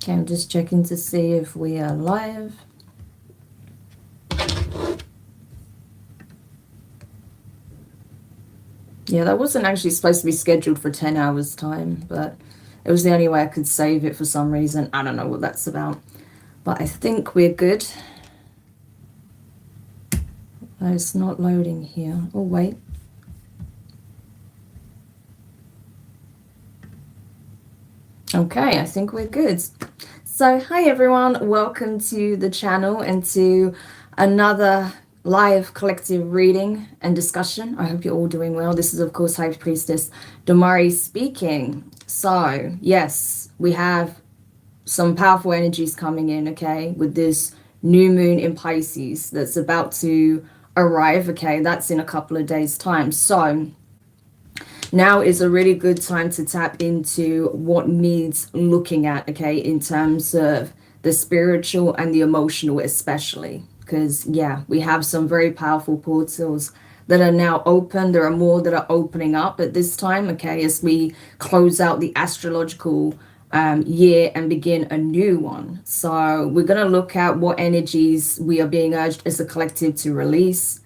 Okay, I'm just checking to see if we are live. Yeah, that wasn't actually supposed to be scheduled for 10 hours time, but it was the only way I could save it for some reason. I don't know what that's about, but I think we're good. Oh, it's not loading here. Oh, wait. Okay, I think we're good. So, hi everyone, welcome to the channel and to another live collective reading and discussion. I hope you're all doing well. This is, of course, High Priestess Damari speaking. So, yes, we have some powerful energies coming in, okay, with this new moon in Pisces that's about to arrive, okay, that's in a couple of days' time. So, now is a really good time to tap into what needs looking at, okay, in terms of the spiritual and the emotional, especially because, yeah, we have some very powerful portals that are now open. There are more that are opening up at this time, okay, as we close out the astrological year and begin a new one. So we're going to look at what energies we are being urged as a collective to release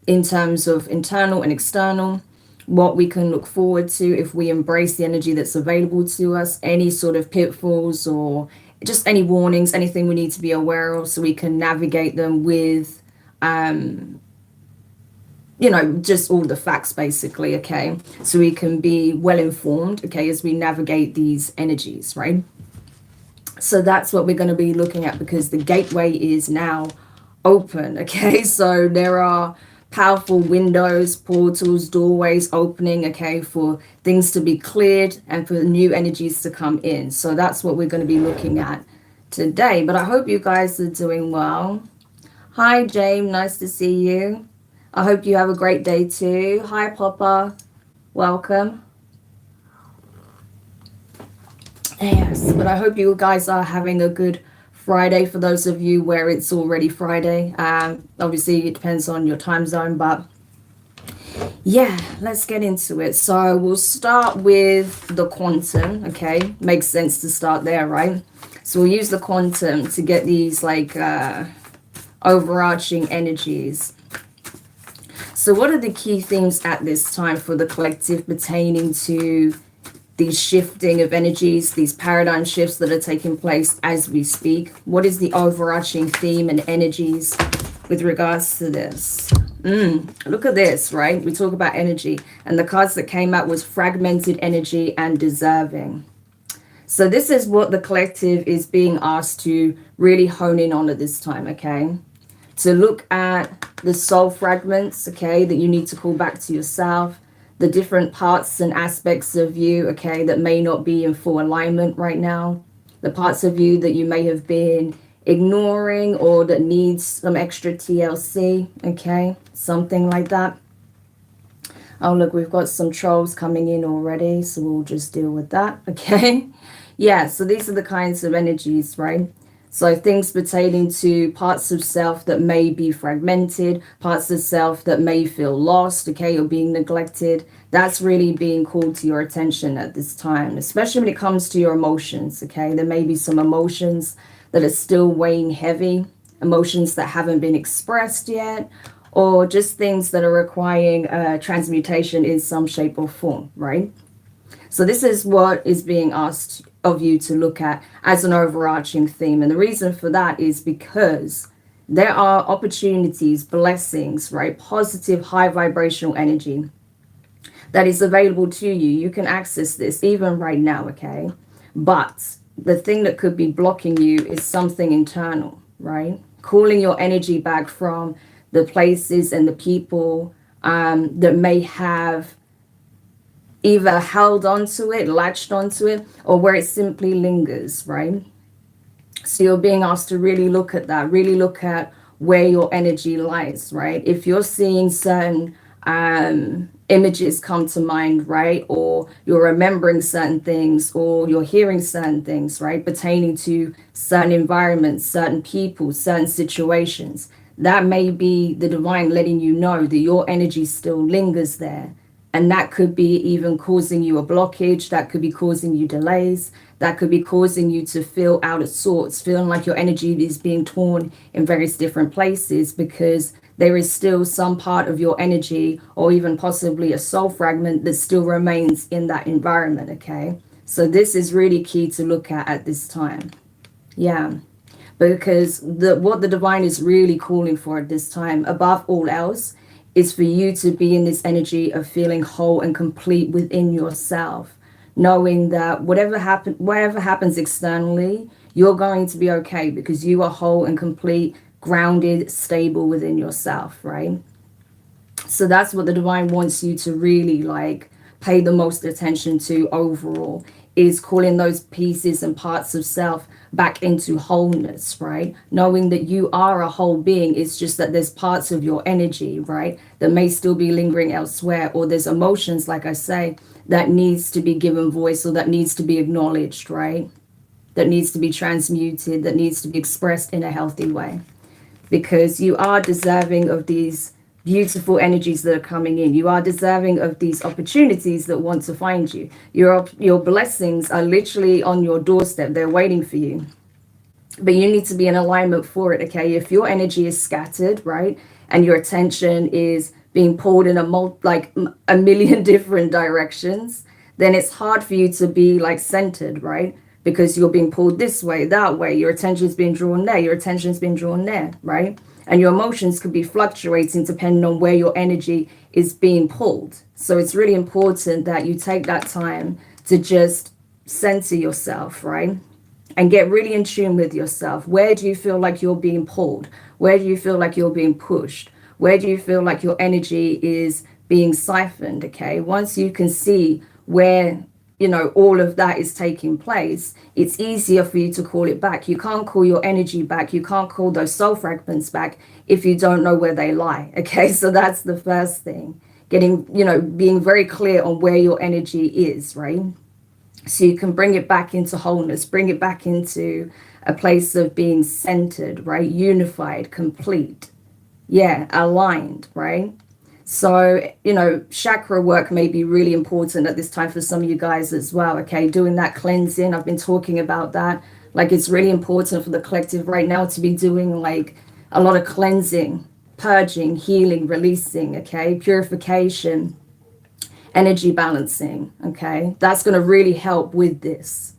in terms of internal and external, what we can look forward to if we embrace the energy that's available to us, any sort of pitfalls or just any warnings, anything we need to be aware of so we can navigate them with, just all the facts basically, okay? So we can be well informed, okay, as we navigate these energies, right? So that's what we're going to be looking at because the gateway is now open, okay? So there are powerful windows, portals, doorways opening, okay, for things to be cleared and for new energies to come in. So that's what we're going to be looking at today. But I hope you guys are doing well. Hi, James. Nice to see you. I hope you have a great day too. Hi, Papa. Welcome. Yes, but I hope you guys are having a good Friday for those of you where it's already Friday. Obviously, it depends on your time zone, but yeah, let's get into it. So we'll start with the quantum, okay? Makes sense to start there, right? So we'll use the quantum to get these like overarching energies. So what are the key themes at this time for the collective pertaining to these shifting of energies, these paradigm shifts that are taking place as we speak? What is the overarching theme and energies with regards to this? Look at this, right? We talk about energy, and the cards that came out was fragmented energy and deserving. So this is what the collective is being asked to really hone in on at this time, okay? To look at the soul fragments, okay, that you need to call back to yourself, the different parts and aspects of you, okay, that may not be in full alignment right now, the parts of you that you may have been ignoring or that needs some extra TLC, okay, something like that. Oh, look, we've got some trolls coming in already, so we'll just deal with that, okay? Yeah, so these are the kinds of energies, right? So things pertaining to parts of self that may be fragmented, parts of self that may feel lost, okay, or being neglected. That's really being called to your attention at this time, especially when it comes to your emotions, okay? There may be some emotions that are still weighing heavy, emotions that haven't been expressed yet, or just things that are requiring transmutation in some shape or form, right? So this is what is being asked of you to look at as an overarching theme. And the reason for that is because there are opportunities, blessings, right? Positive, high vibrational energy that is available to you. You can access this even right now, okay? But the thing that could be blocking you is something internal, right? Calling your energy back from the places and the people that may have either held onto it, latched onto it, or where it simply lingers, right? So you're being asked to really look at that, really look at where your energy lies, right? If you're seeing certain images come to mind, right? Or you're remembering certain things, or you're hearing certain things, right? Pertaining to certain environments, certain people, certain situations, that may be the divine letting you know that your energy still lingers there. And that could be even causing you a blockage, that could be causing you delays, that could be causing you to feel out of sorts, feeling like your energy is being torn in various different places because there is still some part of your energy or even possibly a soul fragment that still remains in that environment, okay? So this is really key to look at this time. Yeah, because what the divine is really calling for at this time, above all else, is for you to be in this energy of feeling whole and complete within yourself, knowing that whatever happens externally, you're going to be okay because you are whole and complete, grounded, stable within yourself, right? So that's what the divine wants you to really like pay the most attention to overall, is calling those pieces and parts of self back into wholeness, right? Knowing that you are a whole being. It's just that there's parts of your energy, right, that may still be lingering elsewhere, or there's emotions, like I say, that needs to be given voice or that needs to be acknowledged, right? That needs to be transmuted, that needs to be expressed in a healthy way, because you are deserving of these beautiful energies that are coming in. You are deserving of these opportunities that want to find you. Your blessings are literally on your doorstep. They're waiting for you. But you need to be in alignment for it, okay? If your energy is scattered, right, and your attention is being pulled in a million different directions, then it's hard for you to be like centered, right? Because you're being pulled this way, that way. Your attention's being drawn there. Your attention's being drawn there, right? And your emotions could be fluctuating depending on where your energy is being pulled. So it's really important that you take that time to just center yourself, right? And get really in tune with yourself. Where do you feel like you're being pulled? Where do you feel like you're being pushed? Where do you feel like your energy is being siphoned? Okay, once you can see where, all of that is taking place, it's easier for you to call it back. You can't call your energy back. You can't call those soul fragments back if you don't know where they lie. Okay, so that's the first thing. Being very clear on where your energy is, right? So you can bring it back into wholeness, bring it back into a place of being centered, right? Unified, complete. Yeah, aligned, right? So, chakra work may be really important at this time for some of you guys as well, okay? Doing that cleansing, I've been talking about that. Like, it's really important for the collective right now to be doing like a lot of cleansing, purging, healing, releasing, okay? Purification, energy balancing, okay? That's going to really help with this.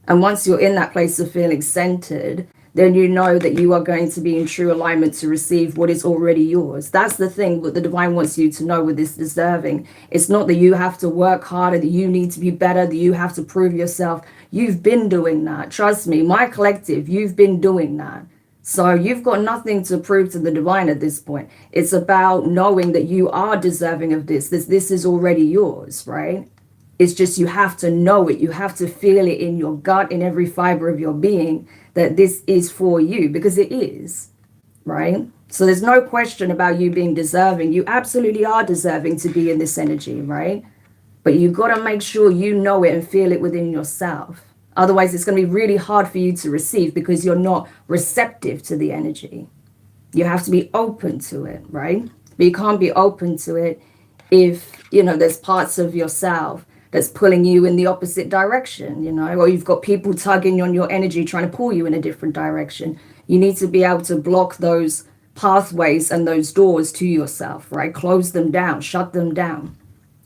And once you're in that place of feeling centered, then you know that you are going to be in true alignment to receive what is already yours. That's the thing what the divine wants you to know with this deserving. It's not that you have to work harder, that you need to be better, that you have to prove yourself. You've been doing that. Trust me, my collective, you've been doing that. So you've got nothing to prove to the divine at this point. It's about knowing that you are deserving of this. This is already yours, right? It's just you have to know it. You have to feel it in your gut, in every fiber of your being, that this is for you, because it is, right? So there's no question about you being deserving. You absolutely are deserving to be in this energy, right? But you've got to make sure you know it and feel it within yourself. Otherwise, it's going to be really hard for you to receive because you're not receptive to the energy. You have to be open to it, right? But you can't be open to it if, there's parts of yourself that's pulling you in the opposite direction, or you've got people tugging on your energy, trying to pull you in a different direction. You need to be able to block those pathways and those doors to yourself, right? Close them down, shut them down.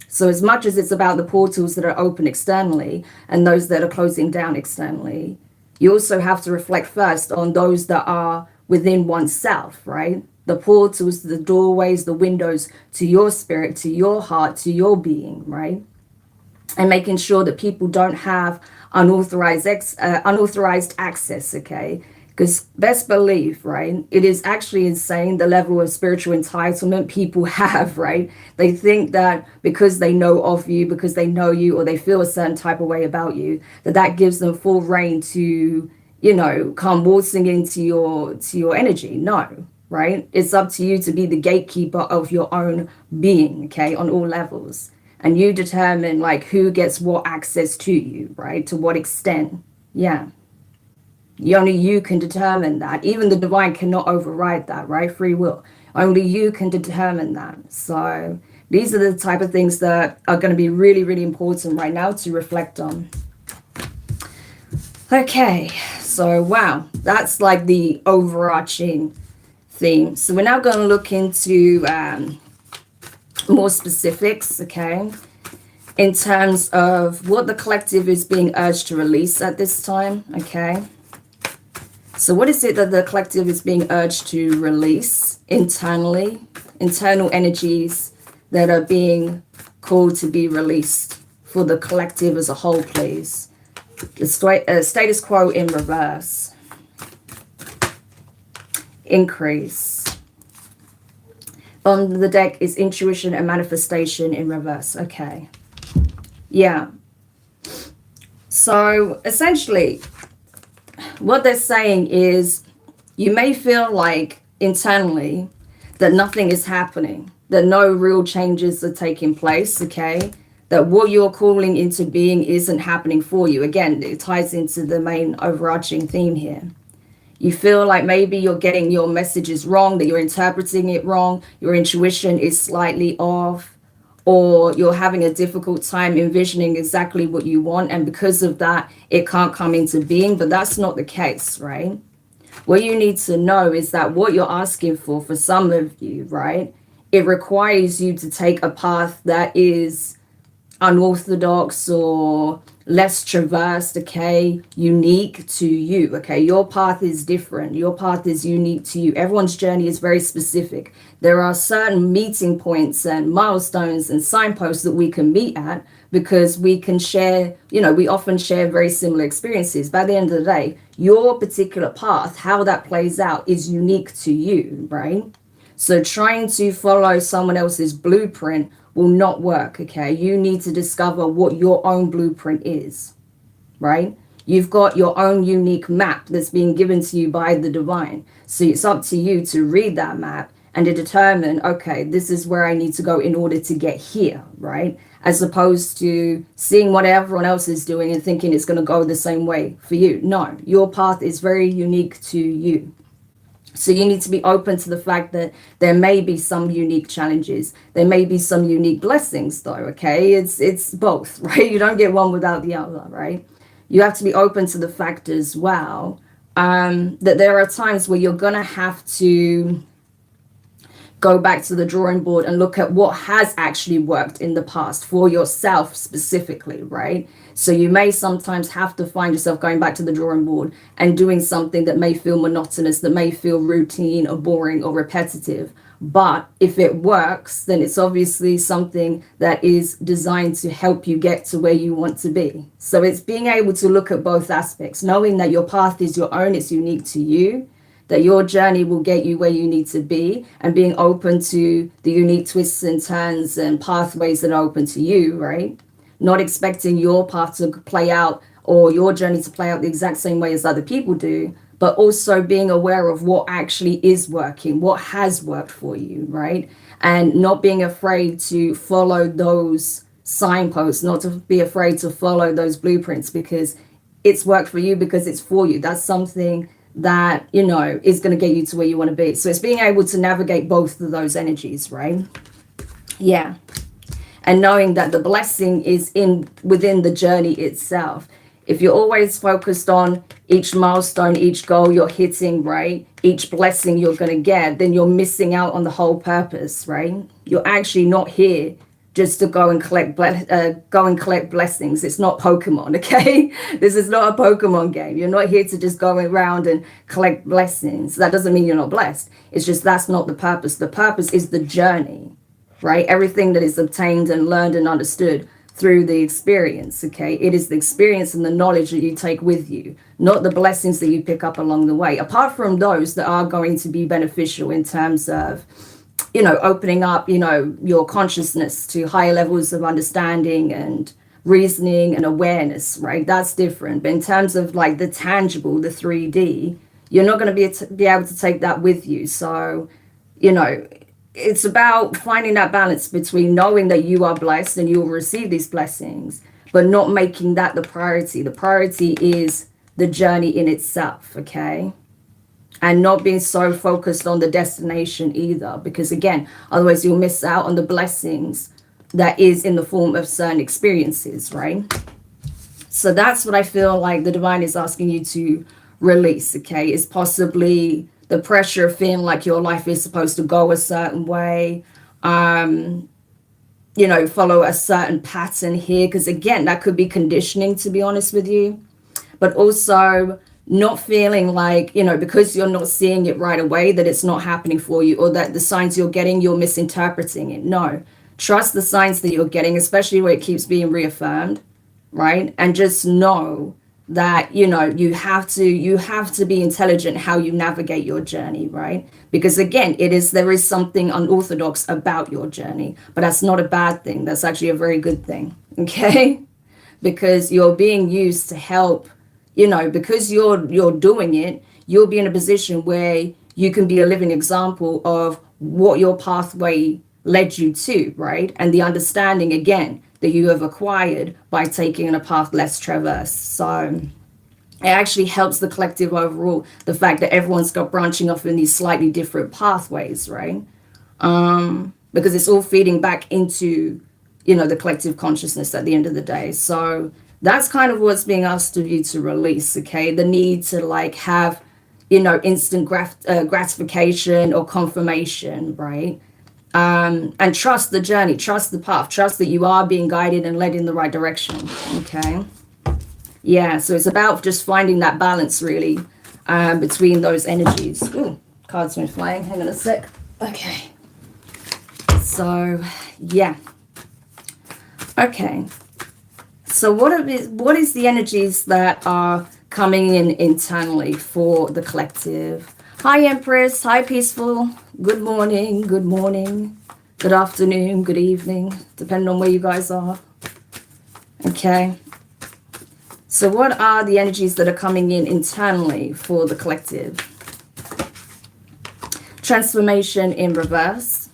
So as much as it's about the portals that are open externally and those that are closing down externally, you also have to reflect first on those that are within oneself, right? The portals, the doorways, the windows to your spirit, to your heart, to your being, right? And making sure that people don't have unauthorized access, okay? Because best believe, right, it is actually insane the level of spiritual entitlement people have, right? They think that because they know of you, because they know you, or they feel a certain type of way about you, that gives them full reign to, come waltzing into your energy. No, right? It's up to you to be the gatekeeper of your own being, okay, on all levels. And you determine like who gets what access to you, right? To what extent. Yeah. Only you can determine that. Even the divine cannot override that, right? Free will. Only you can determine that. So These are the type of things that are going to be really, really important right now to reflect on. Okay, so wow, that's like the overarching theme. So we're now going to look into more specifics, okay, in terms of what the collective is being urged to release at this time, okay? So what is it that the collective is being urged to release internally, internal energies that are being called to be released for the collective as a whole, please? The status quo in reverse. Increase. On the deck is intuition and manifestation in reverse. Okay. Yeah. So essentially, what they're saying is you may feel like internally that nothing is happening, that no real changes are taking place, okay? That what you're calling into being isn't happening for you. Again, it ties into the main overarching theme here. You feel like maybe you're getting your messages wrong, that you're interpreting it wrong, your intuition is slightly off, or you're having a difficult time envisioning exactly what you want, and because of that, it can't come into being. But that's not the case, right? What you need to know is that what you're asking for some of you, right, it requires you to take a path that is unorthodox or less traversed, okay, unique to you, okay? Your path is different. Your path is unique to you. Everyone's journey is very specific. There are certain meeting points and milestones and signposts that we can meet at because we can share, we often share very similar experiences. By the end of the day, your particular path, how that plays out is unique to you, right? So trying to follow someone else's blueprint will not work, okay? You need to discover what your own blueprint is, right? You've got your own unique map that's being given to you by the divine. So it's up to you to read that map and to determine, okay, this is where I need to go in order to get here, right? As opposed to seeing what everyone else is doing and thinking it's going to go the same way for you. No, your path is very unique to you. So you need to be open to the fact that there may be some unique challenges. There may be some unique blessings though, okay? It's both, right? You don't get one without the other, right? You have to be open to the fact as well that there are times where you're going to have to go back to the drawing board and look at what has actually worked in the past for yourself specifically, right? So you may sometimes have to find yourself going back to the drawing board and doing something that may feel monotonous, that may feel routine or boring or repetitive. But if it works, then it's obviously something that is designed to help you get to where you want to be. So it's being able to look at both aspects, knowing that your path is your own, it's unique to you, that your journey will get you where you need to be, and being open to the unique twists and turns and pathways that are open to you, right? Not expecting your path to play out or your journey to play out the exact same way as other people do, but also being aware of what actually is working, what has worked for you, right? And not being afraid to follow those signposts, not to be afraid to follow those blueprints because it's worked for you, because it's for you. That's something that, is going to get you to where you want to be. So it's being able to navigate both of those energies, right? Yeah. And knowing that the blessing is within the journey itself. If you're always focused on each milestone, each goal you're hitting, right? Each blessing you're going to get, then you're missing out on the whole purpose, right? You're actually not here just to go and collect blessings. It's not Pokemon, okay? This is not a Pokemon game. You're not here to just go around and collect blessings. That doesn't mean you're not blessed. It's just that's not the purpose. The purpose is the journey, right? Everything that is obtained and learned and understood through the experience, okay? It is the experience and the knowledge that you take with you, not the blessings that you pick up along the way, apart from those that are going to be beneficial in terms of opening up, your consciousness to higher levels of understanding and reasoning and awareness, right? That's different. But in terms of like the tangible, the 3D, you're not going to be able to take that with you. So, it's about finding that balance between knowing that you are blessed and you will receive these blessings, but not making that the priority. The priority is the journey in itself, okay? and not being so focused on the destination either, because again, otherwise you'll miss out on the blessings that is in the form of certain experiences, right? So that's what I feel like the divine is asking you to release, okay? Is possibly the pressure of feeling like your life is supposed to go a certain way, follow a certain pattern here, because again, that could be conditioning, to be honest with you. But also not feeling like, because you're not seeing it right away, that it's not happening for you, or that the signs you're getting, you're misinterpreting it. No, trust the signs that you're getting, especially where it keeps being reaffirmed, right? And just know that you have to be intelligent how you navigate your journey, right? Because again, there is something unorthodox about your journey, but that's not a bad thing. That's actually a very good thing. Okay. Because you're being used to help, because you're doing it, you'll be in a position where you can be a living example of what your pathway led you to, right? And the understanding again that you have acquired by taking a path less traversed. So it actually helps the collective overall, the fact that everyone's got branching off in these slightly different pathways, right? Because it's all feeding back into, the collective consciousness at the end of the day. So that's kind of what's being asked of you to release, okay? The need to like have, instant gratification or confirmation, right? And trust the journey, trust the path, trust that you are being guided and led in the right direction, okay? Yeah, so it's about just finding that balance, really, between those energies. Ooh, cards went flying. Hang on a sec. Okay. So, yeah. Okay. So what is the energies that are coming in internally for the collective? Hi, Empress. Hi, Peaceful. Good morning. Good morning. Good afternoon. Good evening, depending on where you guys are. Okay. So what are the energies that are coming in internally for the collective? Transformation in reverse.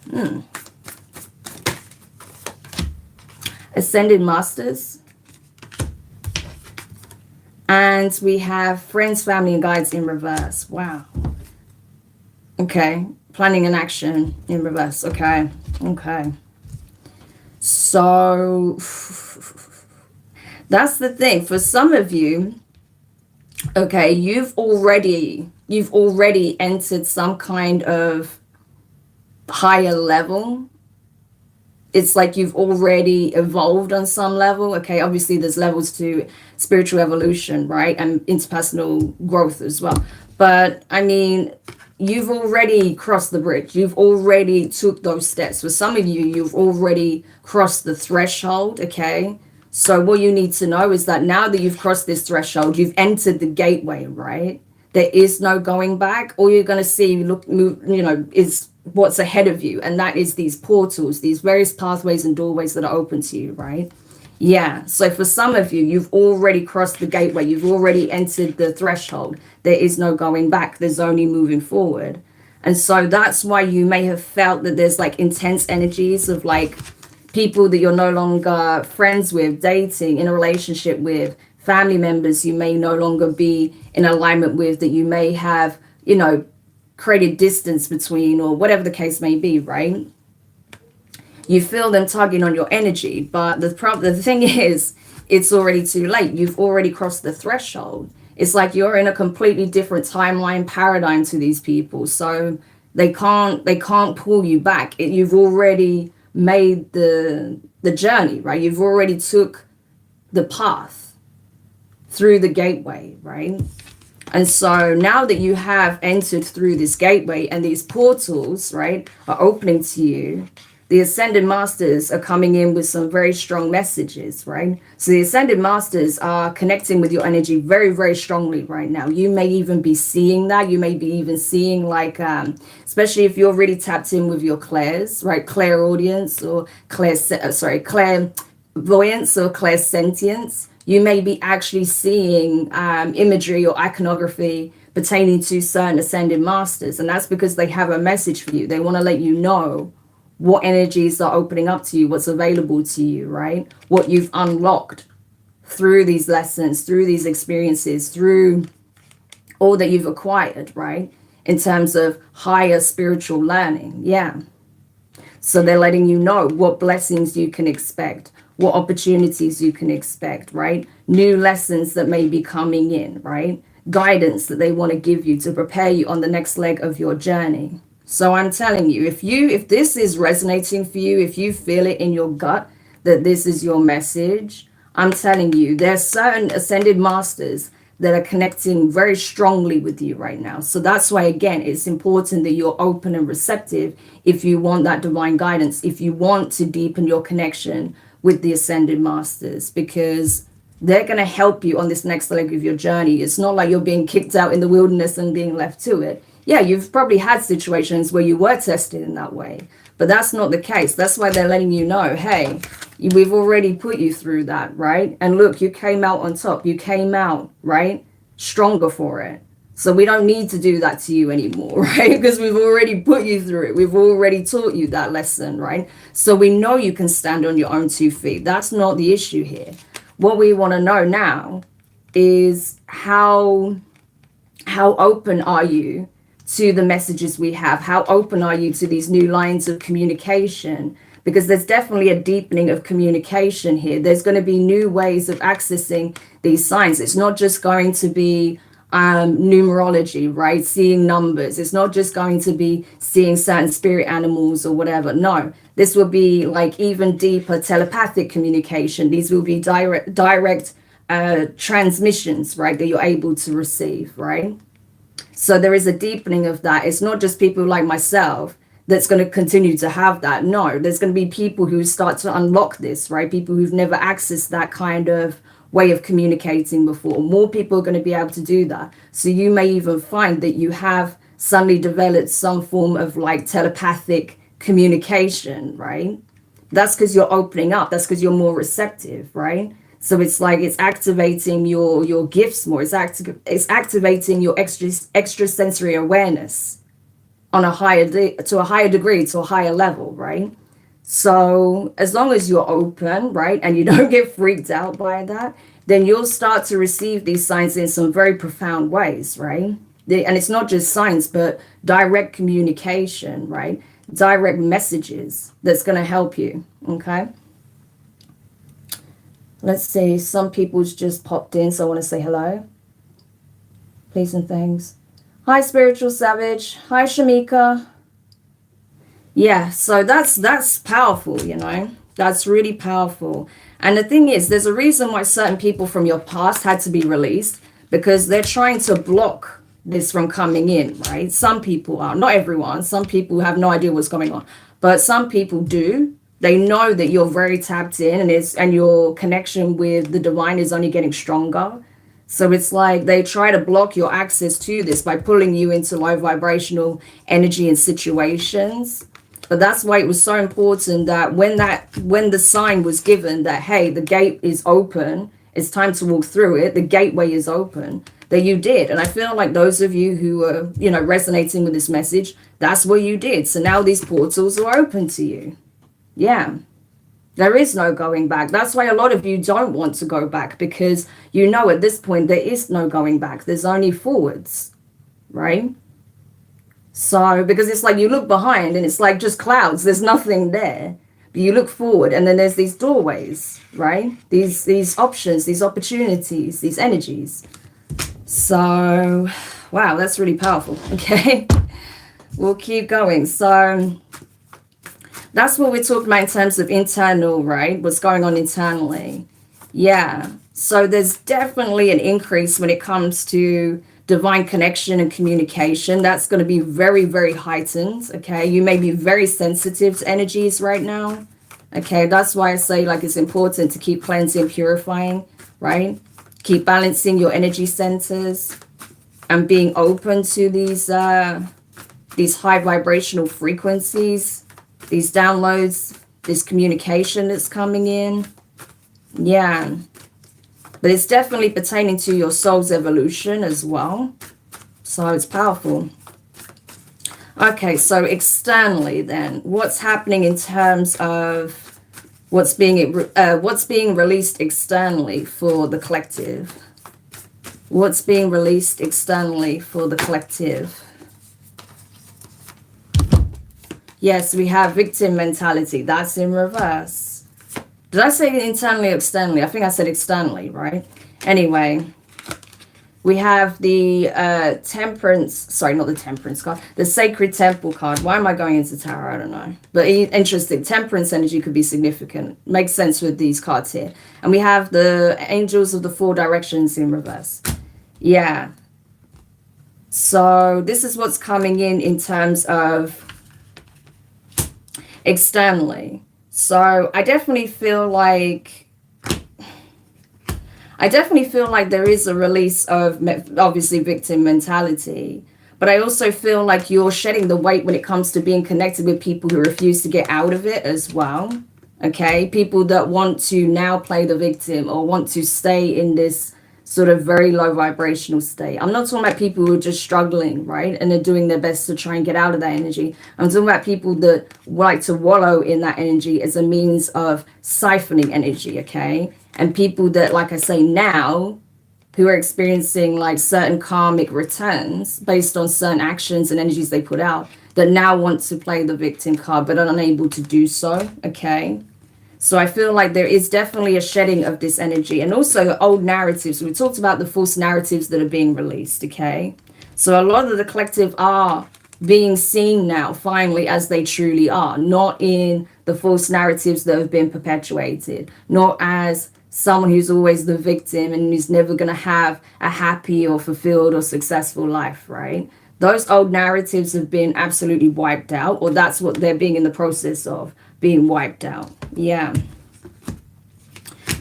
Ascended Masters. And we have friends, family, and guides in reverse. Wow. Okay. Planning and action in reverse. Okay. Okay. So that's the thing. For some of you, okay, you've already entered some kind of higher level. It's like you've already evolved on some level. Okay, obviously there's levels to spiritual evolution, right? And interpersonal growth as well. But I mean, you've already crossed the bridge. You've already took those steps. For some of you, you've already crossed the threshold, okay? So what you need to know is that now that you've crossed this threshold, you've entered the gateway, right? There is no going back. All you're going to see, is what's ahead of you. And that is these portals, these various pathways and doorways that are open to you, right? Yeah. So for some of you, you've already crossed the gateway. You've already entered the threshold. There is no going back. There's only moving forward. And so that's why you may have felt that there's like intense energies of like people that you're no longer friends with, dating, in a relationship with, family members you may no longer be in alignment with, that you may have, created distance between, or whatever the case may be, right? You feel them tugging on your energy, but the thing is, it's already too late. You've already crossed the threshold. It's like you're in a completely different timeline paradigm to these people, so they can't pull you back. You've already made the journey, right? You've already took the path through the gateway, right? And so now that you have entered through this gateway and these portals, right, are opening to you, the Ascended Masters are coming in with some very strong messages, right? So the Ascended Masters are connecting with your energy very, very strongly right now. You may even be seeing that. You may be even seeing like, especially if you're really tapped in with your clairs, right? Clairaudience or clairvoyance or clairsentience. You may be actually seeing imagery or iconography pertaining to certain Ascended Masters. And that's because they have a message for you. They want to let you know what energies are opening up to you, what's available to you, right? What you've unlocked through these lessons, through these experiences, through all that you've acquired, right? in terms of higher spiritual learning. Yeah. So they're letting you know what blessings you can expect, what opportunities you can expect, right? New lessons that may be coming in, right? Guidance that they want to give you to prepare you on the next leg of your journey. So I'm telling you, if this is resonating for you, if you feel it in your gut that this is your message, I'm telling you, there's certain ascended masters that are connecting very strongly with you right now. So that's why, again, it's important that you're open and receptive if you want that divine guidance, if you want to deepen your connection with the ascended masters, because they're going to help you on this next leg of your journey. It's not like you're being kicked out in the wilderness and being left to it. Yeah, you've probably had situations where you were tested in that way, but that's not the case. That's why they're letting you know, hey, we've already put you through that, right? And look, you came out on top. You came out, right, stronger for it. So we don't need to do that to you anymore, right? Because we've already put you through it. We've already taught you that lesson, right? So we know you can stand on your own 2 feet. That's not the issue here. What we want to know now is how open are you to the messages we have? How open are you to these new lines of communication? Because there's definitely a deepening of communication here. There's going to be new ways of accessing these signs. It's not just going to be numerology, right? Seeing numbers. It's not just going to be seeing certain spirit animals or whatever. No, this will be like even deeper telepathic communication. These will be direct transmissions, right, that you're able to receive, right? So there is a deepening of that. It's not just people like myself that's going to continue to have that. No, there's going to be people who start to unlock this, right? People who've never accessed that kind of way of communicating before. More people are going to be able to do that. So you may even find that you have suddenly developed some form of like telepathic communication, right? That's because you're opening up. That's because you're more receptive, right? So it's like it's activating your gifts more. It's activating your extrasensory awareness on a higher degree, to a higher level, right? So as long as you're open, right, and you don't get freaked out by that, then you'll start to receive these signs in some very profound ways, right? And it's not just signs, but direct communication, right? Direct messages that's going to help you, okay? Let's see, some people's just popped in, so I want to say hello. Please and thanks. Hi, Spiritual Savage. Hi, Shamika. Yeah, so that's powerful, you know. That's really powerful. And the thing is, there's a reason why certain people from your past had to be released, because they're trying to block this from coming in, right? Some people are, not everyone. Some people have no idea what's going on, but some people do. They know that you're very tapped in, and your connection with the divine is only getting stronger. So it's like they try to block your access to this by pulling you into low vibrational energy and situations. But that's why it was so important that when the sign was given that, hey, the gate is open, it's time to walk through it, the gateway is open, that you did. And I feel like those of you who are, you know, resonating with this message, that's what you did. So now these portals are open to you. Yeah. There is no going back. That's why a lot of you don't want to go back, because you know at this point there is no going back. There's only forwards, right? So, because it's like you look behind and it's like just clouds. There's nothing there. But you look forward and then there's these doorways, right? These options, these opportunities, these energies. So, wow, that's really powerful. Okay, we'll keep going. So that's what we're talking about in terms of internal, right? What's going on internally. Yeah. So there's definitely an increase when it comes to divine connection and communication. That's going to be very, very heightened. Okay. You may be very sensitive to energies right now. Okay. That's why I say, like, it's important to keep cleansing, purifying, right? Keep balancing your energy centers and being open to these high vibrational frequencies, these downloads, this communication that's coming in. Yeah. But it's definitely pertaining to your soul's evolution as well. So it's powerful. Okay, so externally then, what's happening in terms of what's being released externally for the collective? What's being released externally for the collective? Yes, we have victim mentality. That's in reverse. Did I say internally or externally? I think I said externally, right? Anyway, we have the temperance, sorry, not the temperance card, the sacred temple card. Why am I going into tarot? I don't know. But interesting. Temperance energy could be significant. Makes sense with these cards here. And we have the angels of the four directions in reverse. Yeah. So this is what's coming in terms of externally. So I definitely feel like there is a release of obviously victim mentality, but I also feel like you're shedding the weight when it comes to being connected with people who refuse to get out of it as well. Okay, people that want to now play the victim or want to stay in this sort of very low vibrational state. I'm not talking about people who are just struggling, right? And they're doing their best to try and get out of that energy. I'm talking about people that like to wallow in that energy as a means of siphoning energy, okay? And people that, like I say now, who are experiencing like certain karmic returns based on certain actions and energies they put out, that now want to play the victim card but are unable to do so, okay? So I feel like there is definitely a shedding of this energy, and also old narratives. We talked about the false narratives that are being released, okay? So a lot of the collective are being seen now, finally, as they truly are, not in the false narratives that have been perpetuated, not as someone who's always the victim and who's never going to have a happy or fulfilled or successful life, right? Those old narratives have been absolutely wiped out, or that's what they're being in the process of being wiped out. Yeah.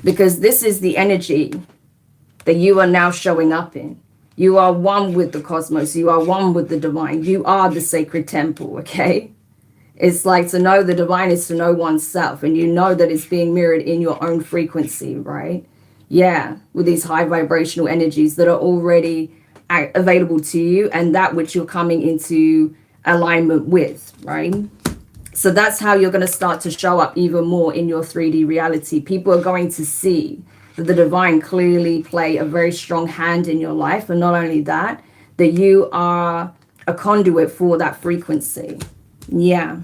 Because this is the energy that you are now showing up in. You are one with the cosmos. You are one with the divine. You are the sacred temple, okay? It's like to know the divine is to know oneself, and you know that it's being mirrored in your own frequency, right? Yeah, with these high vibrational energies that are already available to you and that which you're coming into alignment with, right? So that's how you're going to start to show up even more in your 3D reality. People are going to see that the divine clearly play a very strong hand in your life. And not only that, that you are a conduit for that frequency. Yeah.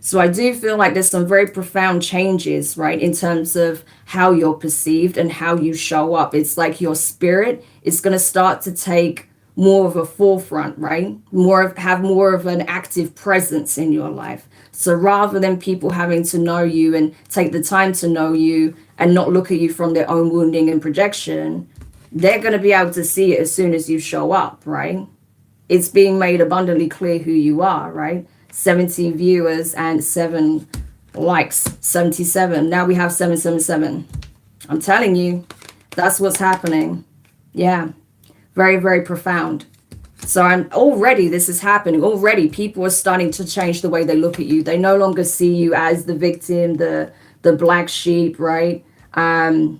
So I do feel like there's some very profound changes, right, in terms of how you're perceived and how you show up. It's like your spirit is going to start to take more of a forefront, right? Have more of an active presence in your life. So rather than people having to know you and take the time to know you and not look at you from their own wounding and projection, they're going to be able to see it as soon as you show up, right? It's being made abundantly clear who you are, right? 70 viewers and 7 likes, 77. Now we have 777. I'm telling you, that's what's happening. Yeah, very, very profound. So this is happening. Already people are starting to change the way they look at you. They no longer see you as the victim, the black sheep, right? The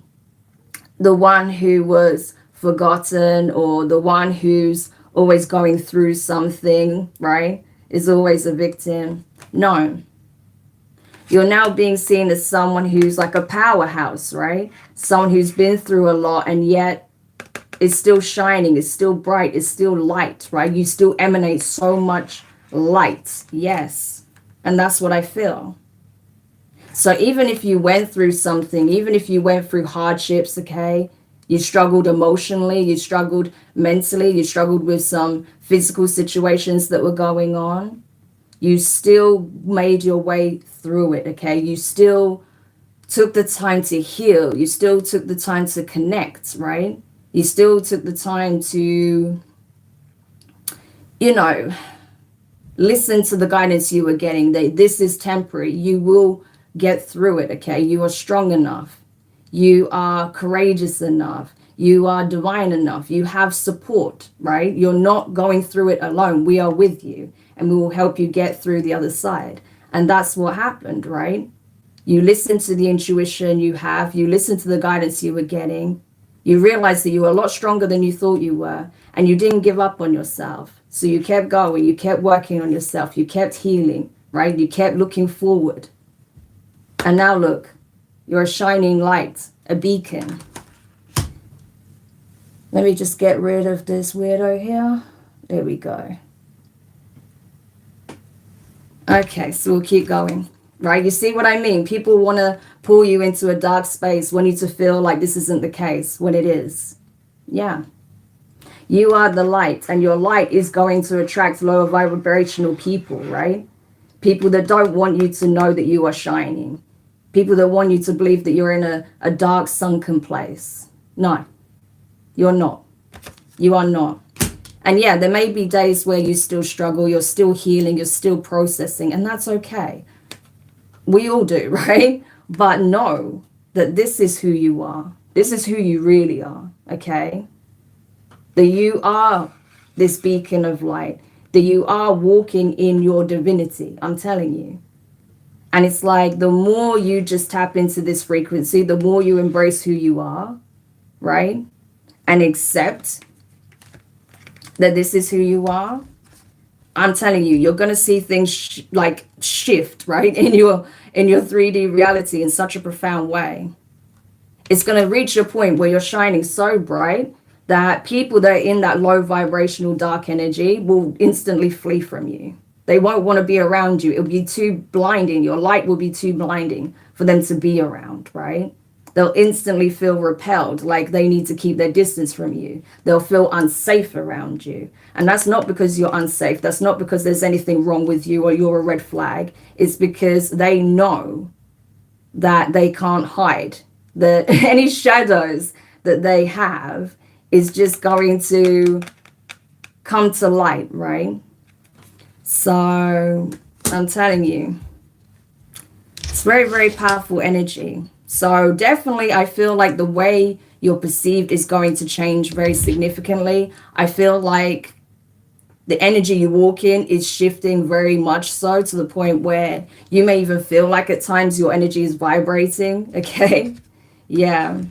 one who was forgotten, or the one who's always going through something, right? Is always a victim. No. You're now being seen as someone who's like a powerhouse, right? Someone who's been through a lot and yet is still shining, is still bright, is still light, right? You still emanate so much light. Yes. And that's what I feel. So even if you went through something, even if you went through hardships, okay, you struggled emotionally, you struggled mentally, you struggled with some physical situations that were going on, you still made your way through it, okay? You still took the time to heal. You still took the time to connect, right? You still took the time to, listen to the guidance you were getting. This is temporary. You will get through it, okay? You are strong enough. You are courageous enough. You are divine enough. You have support, right? You're not going through it alone. We are with you, and we will help you get through the other side. And that's what happened, right? You listen to the intuition you have. You listen to the guidance you were getting. You realized that you were a lot stronger than you thought you were, and you didn't give up on yourself. So you kept going. You kept working on yourself. You kept healing, right? You kept looking forward. And now look. You're a shining light, a beacon. Let me just get rid of this weirdo here. There we go. Okay, so we'll keep going. Right? You see what I mean? People want to pull you into a dark space, want you to feel like this isn't the case when it is. Yeah. You are the light, and your light is going to attract lower vibrational people, right? People that don't want you to know that you are shining. People that want you to believe that you're in a dark, sunken place. No, you're not. You are not. And yeah, there may be days where you still struggle, you're still healing, you're still processing, and that's okay. We all do, right? But know that this is who you are. This is who you really are, okay? That you are this beacon of light, that you are walking in your divinity. I'm telling you. And it's like the more you just tap into this frequency, the more you embrace who you are, right? And accept that this is who you are. I'm telling you, you're going to see things like shift, right? In your 3D reality in such a profound way. It's going to reach a point where you're shining so bright that people that are in that low vibrational dark energy will instantly flee from you. They won't want to be around you. It'll be too blinding. Your light will be too blinding for them to be around, right? They'll instantly feel repelled, like they need to keep their distance from you. They'll feel unsafe around you. And that's not because you're unsafe. That's not because there's anything wrong with you or you're a red flag. It's because they know that they can't hide. That any shadows that they have is just going to come to light, right? So I'm telling you, it's very, very powerful energy. So definitely I feel like the way you're perceived is going to change very significantly. I feel like the energy you walk in is shifting very much so to the point where you may even feel like at times your energy is vibrating, okay? Yeah.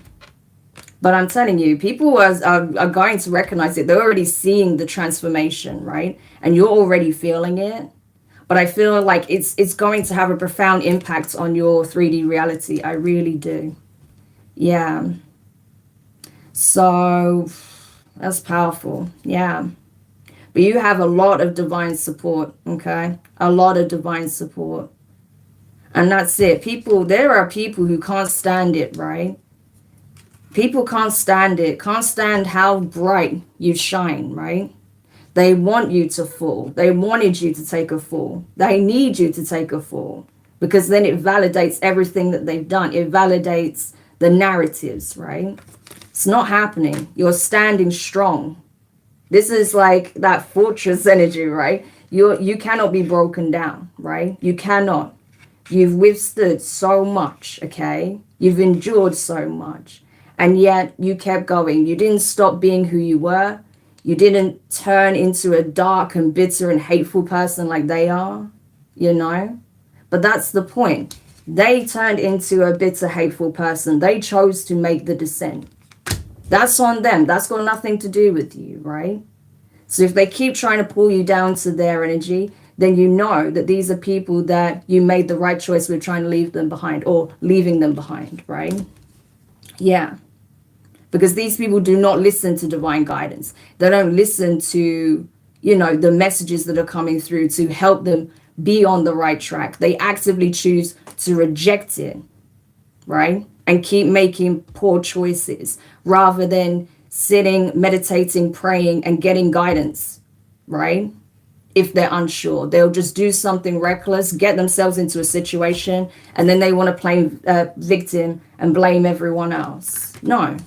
But I'm telling you, people are going to recognize it. They're already seeing the transformation, right? And you're already feeling it. But I feel like it's going to have a profound impact on your 3D reality. I really do. Yeah. So that's powerful. Yeah. But you have a lot of divine support, okay? A lot of divine support. And that's it. There are people who can't stand it, right? People can't stand it, can't stand how bright you shine, right? They want you to fall. They wanted you to take a fall. They need you to take a fall because then it validates everything that they've done. It validates the narratives, right? It's not happening. You're standing strong. This is like that fortress energy, right? You cannot be broken down, right? You cannot. You've withstood so much, okay? You've endured so much. And yet you kept going. You didn't stop being who you were. You didn't turn into a dark and bitter and hateful person like they are, you know? But that's the point. They turned into a bitter, hateful person. They chose to make the descent. That's on them. That's got nothing to do with you, right? So if they keep trying to pull you down to their energy, then you know that these are people that you made the right choice with trying to leave them behind or leaving them behind, right? Yeah. Because these people do not listen to divine guidance. They don't listen to, the messages that are coming through to help them be on the right track. They actively choose to reject it, right? And keep making poor choices rather than sitting, meditating, praying, and getting guidance, right? If they're unsure, they'll just do something reckless, get themselves into a situation, and then they want to play victim and blame everyone else. No.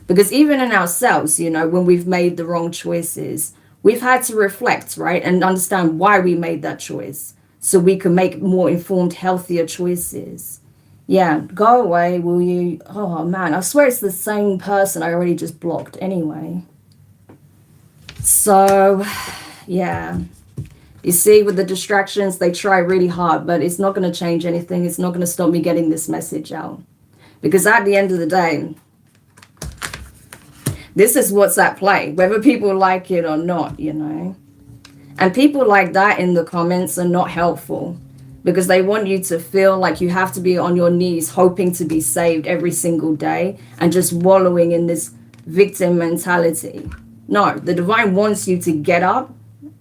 Because even in ourselves, when we've made the wrong choices, we've had to reflect, right? And understand why we made that choice so we can make more informed, healthier choices. Yeah, go away, will you? Oh, man, I swear it's the same person I already just blocked anyway. So, yeah. You see, with the distractions, they try really hard, but it's not going to change anything. It's not going to stop me getting this message out. Because at the end of the day, this is what's at play, whether people like it or not, And people like that in the comments are not helpful because they want you to feel like you have to be on your knees hoping to be saved every single day and just wallowing in this victim mentality. No, the divine wants you to get up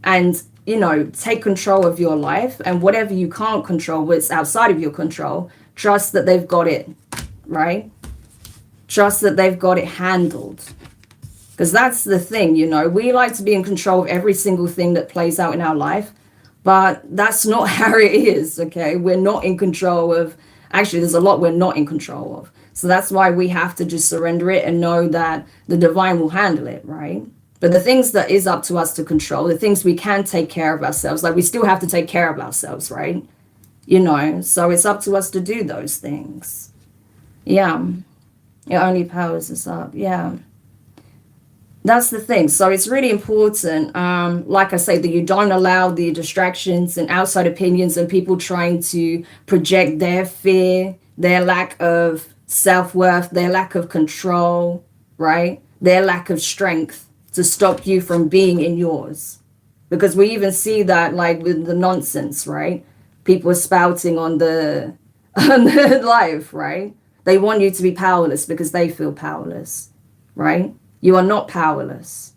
and take control of your life, and whatever you can't control, what's outside of your control, trust that they've got it, right? Trust that they've got it handled. Because that's the thing, we like to be in control of every single thing that plays out in our life, but that's not how it is, okay? We're not in control of, actually, there's a lot we're not in control of. So that's why we have to just surrender it and know that the divine will handle it, right? But the things that is up to us to control, the things we can take care of ourselves, like we still have to take care of ourselves, right? So it's up to us to do those things. Yeah. It only powers us up. Yeah. That's the thing. So it's really important, like I say, that you don't allow the distractions and outside opinions and people trying to project their fear, their lack of self-worth, their lack of control, right? Their lack of strength to stop you from being in yours. Because we even see that like with the nonsense, right? People are spouting on the life, right? They want you to be powerless because they feel powerless, right? You are not powerless.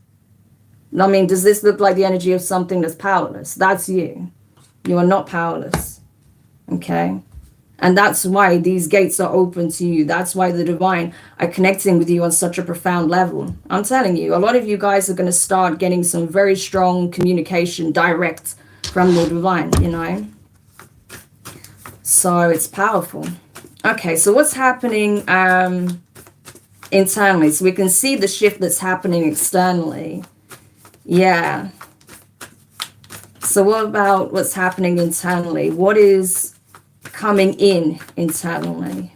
I mean, does this look like the energy of something that's powerless? That's you. You are not powerless. Okay? And that's why these gates are open to you. That's why the divine are connecting with you on such a profound level. I'm telling you, a lot of you guys are going to start getting some very strong communication direct from the divine, So it's powerful. Okay, so what's happening internally? So we can see the shift that's happening externally. Yeah. So what about what's happening internally? What is coming in internally?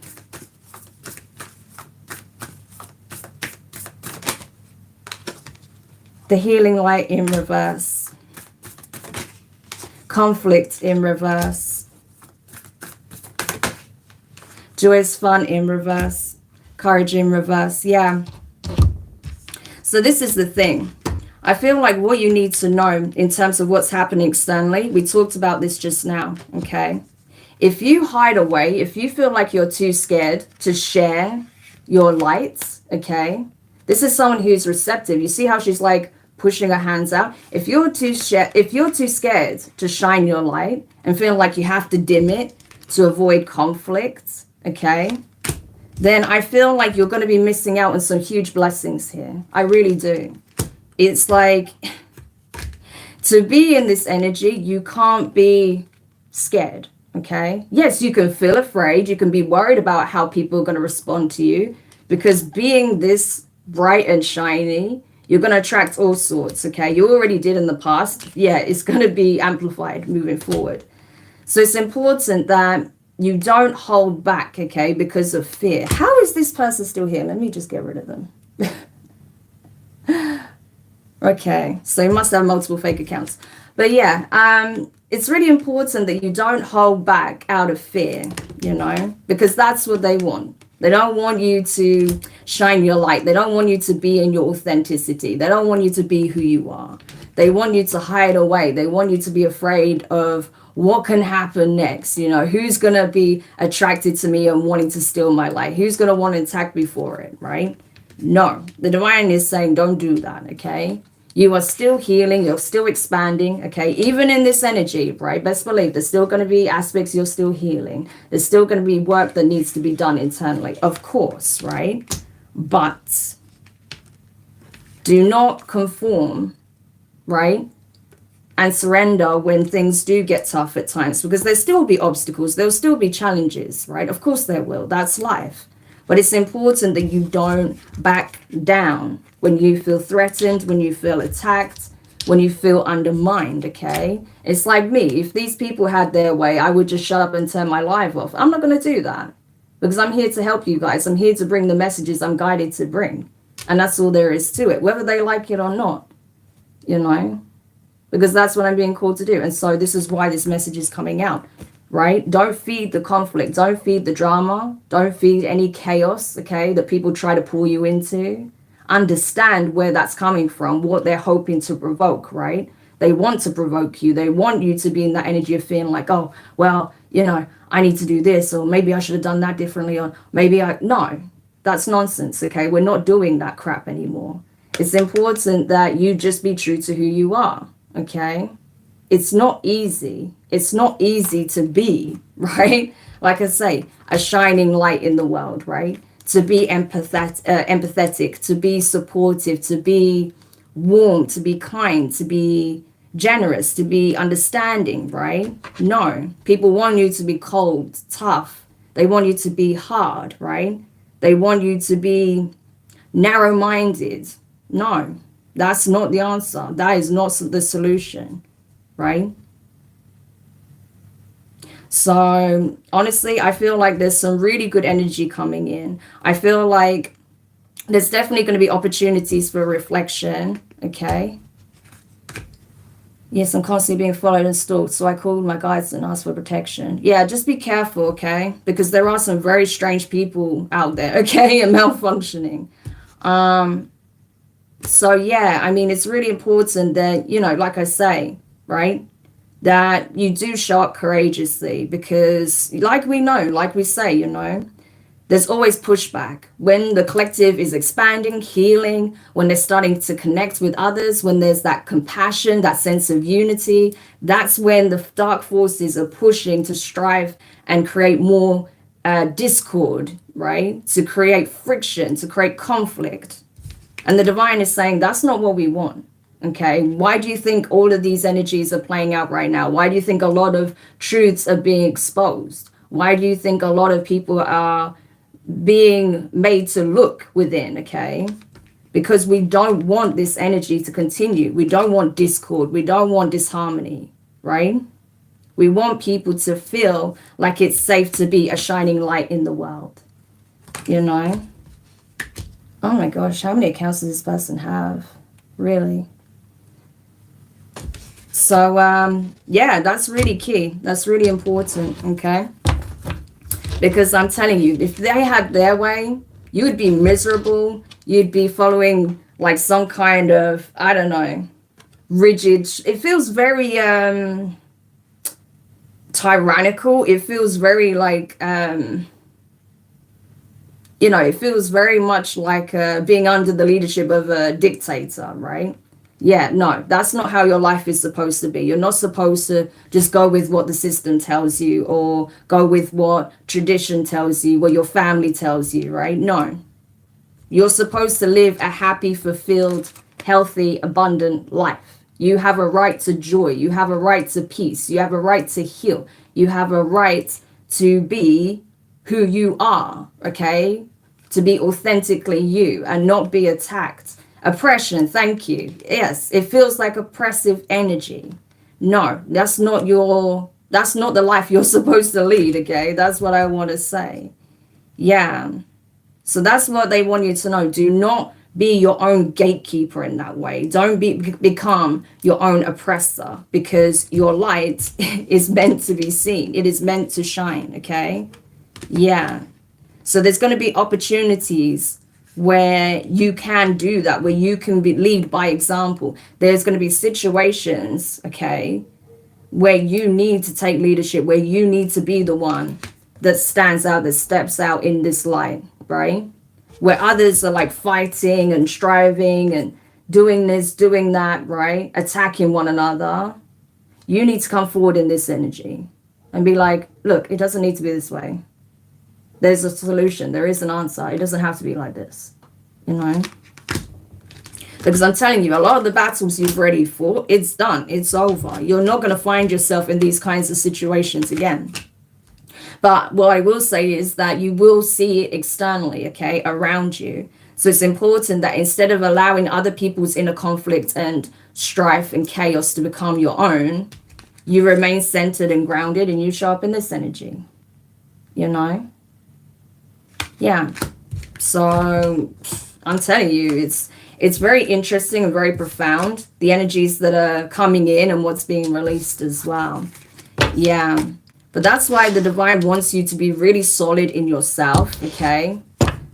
The healing light in reverse. Conflict in reverse. Joyous fun in reverse. Courage in reverse. Yeah. So this is the thing. I feel like what you need to know in terms of what's happening externally, we talked about this just now, okay? If you hide away, if you feel like you're too scared to share your light, okay? This is someone who's receptive. You see how she's like pushing her hands out? If you're too scared to shine your light and feel like you have to dim it to avoid conflict, okay, then I feel like you're going to be missing out on some huge blessings here. I really do. It's like, to be in this energy, you can't be scared, okay? Yes, you can feel afraid. You can be worried about how people are going to respond to you, because being this bright and shiny, you're going to attract all sorts, okay? You already did in the past. Yeah, it's going to be amplified moving forward. So it's important that you don't hold back, okay, because of fear. How is this person still here? Let me just get rid of them. Okay, so you must have multiple fake accounts. But yeah, it's really important that you don't hold back out of fear, because that's what they want. They don't want you to shine your light. They don't want you to be in your authenticity. They don't want you to be who you are. They want you to hide away. They want you to be afraid of what can happen next. Who's going to be attracted to me and wanting to steal my light? Who's going to want to attack me for it, right? No, the divine is saying don't do that, okay? You are still healing. You're still expanding, okay? Even in this energy, right? Best believe there's still going to be aspects you're still healing. There's still going to be work that needs to be done internally, of course, right? But do not conform, right? And surrender when things do get tough at times, because there'll still be obstacles. There'll still be challenges, right? Of course there will. That's life. But it's important that you don't back down when you feel threatened, when you feel attacked, when you feel undermined, okay? It's like me. If these people had their way, I would just shut up and turn my live off. I'm not going to do that, because I'm here to help you guys. I'm here to bring the messages I'm guided to bring. And that's all there is to it, whether they like it or not, because that's what I'm being called to do. And so this is why this message is coming out, right? Don't feed the conflict. Don't feed the drama. Don't feed any chaos, okay, that people try to pull you into. Understand where that's coming from, what they're hoping to provoke, right? They want to provoke you. They want you to be in that energy of feeling like, oh, well, I need to do this, or maybe I should have done that differently, or no, that's nonsense, okay? We're not doing that crap anymore. It's important that you just be true to who you are, okay? it's not easy. It's not easy to be, right? Like I say, a shining light in the world, right? To be empathetic, to be supportive, to be warm, to be kind, to be generous, to be understanding, right? No, people want you to be cold, tough. They want you to be hard, right? They want you to be narrow-minded. No, that's not the answer. That is not the solution, right? So honestly, I feel like there's some really good energy coming in. I feel like there's definitely going to be opportunities for reflection. Okay. Yes, I'm constantly being followed and stalked, so I called my guides and asked for protection. Yeah, just be careful, okay? Because there are some very strange people out there, okay, and malfunctioning. So yeah, I mean, it's really important that, you know, like I say, right, that you do show up courageously, because like we know, like we say, you know, there's always pushback. When the collective is expanding, healing, when they're starting to connect with others, when there's that compassion, that sense of unity, that's when the dark forces are pushing to strive and create more discord, right? To create friction, to create conflict. And the divine is saying that's not what we want. Okay, why do you think all of these energies are playing out right now? Why do you think a lot of truths are being exposed? Why do you think a lot of people are being made to look within? Okay, because we don't want this energy to continue. We don't want discord. We don't want disharmony, right? We want people to feel like it's safe to be a shining light in the world, you know? Oh my gosh, how many accounts does this person have? Really? So, yeah, that's really key. That's really important, okay? Because I'm telling you, if they had their way, you would be miserable. You'd be following like some kind of, I don't know, rigid. It feels very tyrannical. It feels very like, you know, it feels very much like being under the leadership of a dictator, right? Yeah, no, that's not how your life is supposed to be. You're not supposed to just go with what the system tells you, or go with what tradition tells you, what your family tells you, right? No. You're supposed to live a happy, fulfilled, healthy, abundant life. You have a right to joy. You have a right to peace. You have a right to heal. You have a right to be who you are, okay? To be authentically you and not be attacked. Oppression, thank you. Yes, it feels like oppressive energy. No, that's not the life you're supposed to lead, okay? That's what I want to say. Yeah. So that's what they want you to know. Do not be your own gatekeeper in that way. Don't become your own oppressor, because your light is meant to be seen. It is meant to shine, okay? Yeah. So there's going to be opportunities where you can do that, where you can lead by example. There's going to be situations, okay, where you need to take leadership, where you need to be the one that stands out, that steps out in this light, right? Where others are like fighting and striving and doing this, doing that, right? Attacking one another. You need to come forward in this energy and be like, look, it doesn't need to be this way. There's a solution. There is an answer. It doesn't have to be like this, you know? Because I'm telling you, a lot of the battles you've already fought, it's done. It's over. You're not going to find yourself in these kinds of situations again. But what I will say is that you will see it externally, okay, around you. So it's important that instead of allowing other people's inner conflict and strife and chaos to become your own, you remain centered and grounded, and you show up in this energy, you know? Yeah, so I'm telling you, it's very interesting and very profound, the energies that are coming in and what's being released as well. Yeah, but that's why the divine wants you to be really solid in yourself, okay?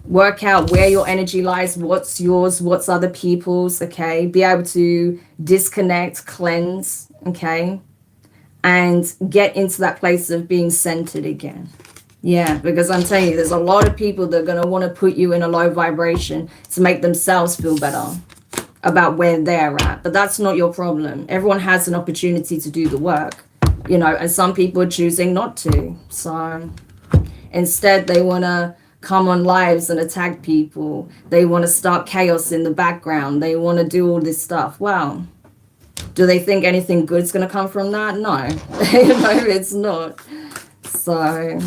Work out where your energy lies, what's yours, what's other people's, okay? Be able to disconnect, cleanse, okay? And get into that place of being centered again. Yeah, because I'm telling you, there's a lot of people that are going to want to put you in a low vibration to make themselves feel better. about where they're at, but that's not your problem. Everyone has an opportunity to do the work, and some people are choosing not to. So instead, they want to come on lives and attack people. They want to start chaos in the background. They want to do all this stuff. Wow. Do they think anything good's going to come from that? No. It's not. So,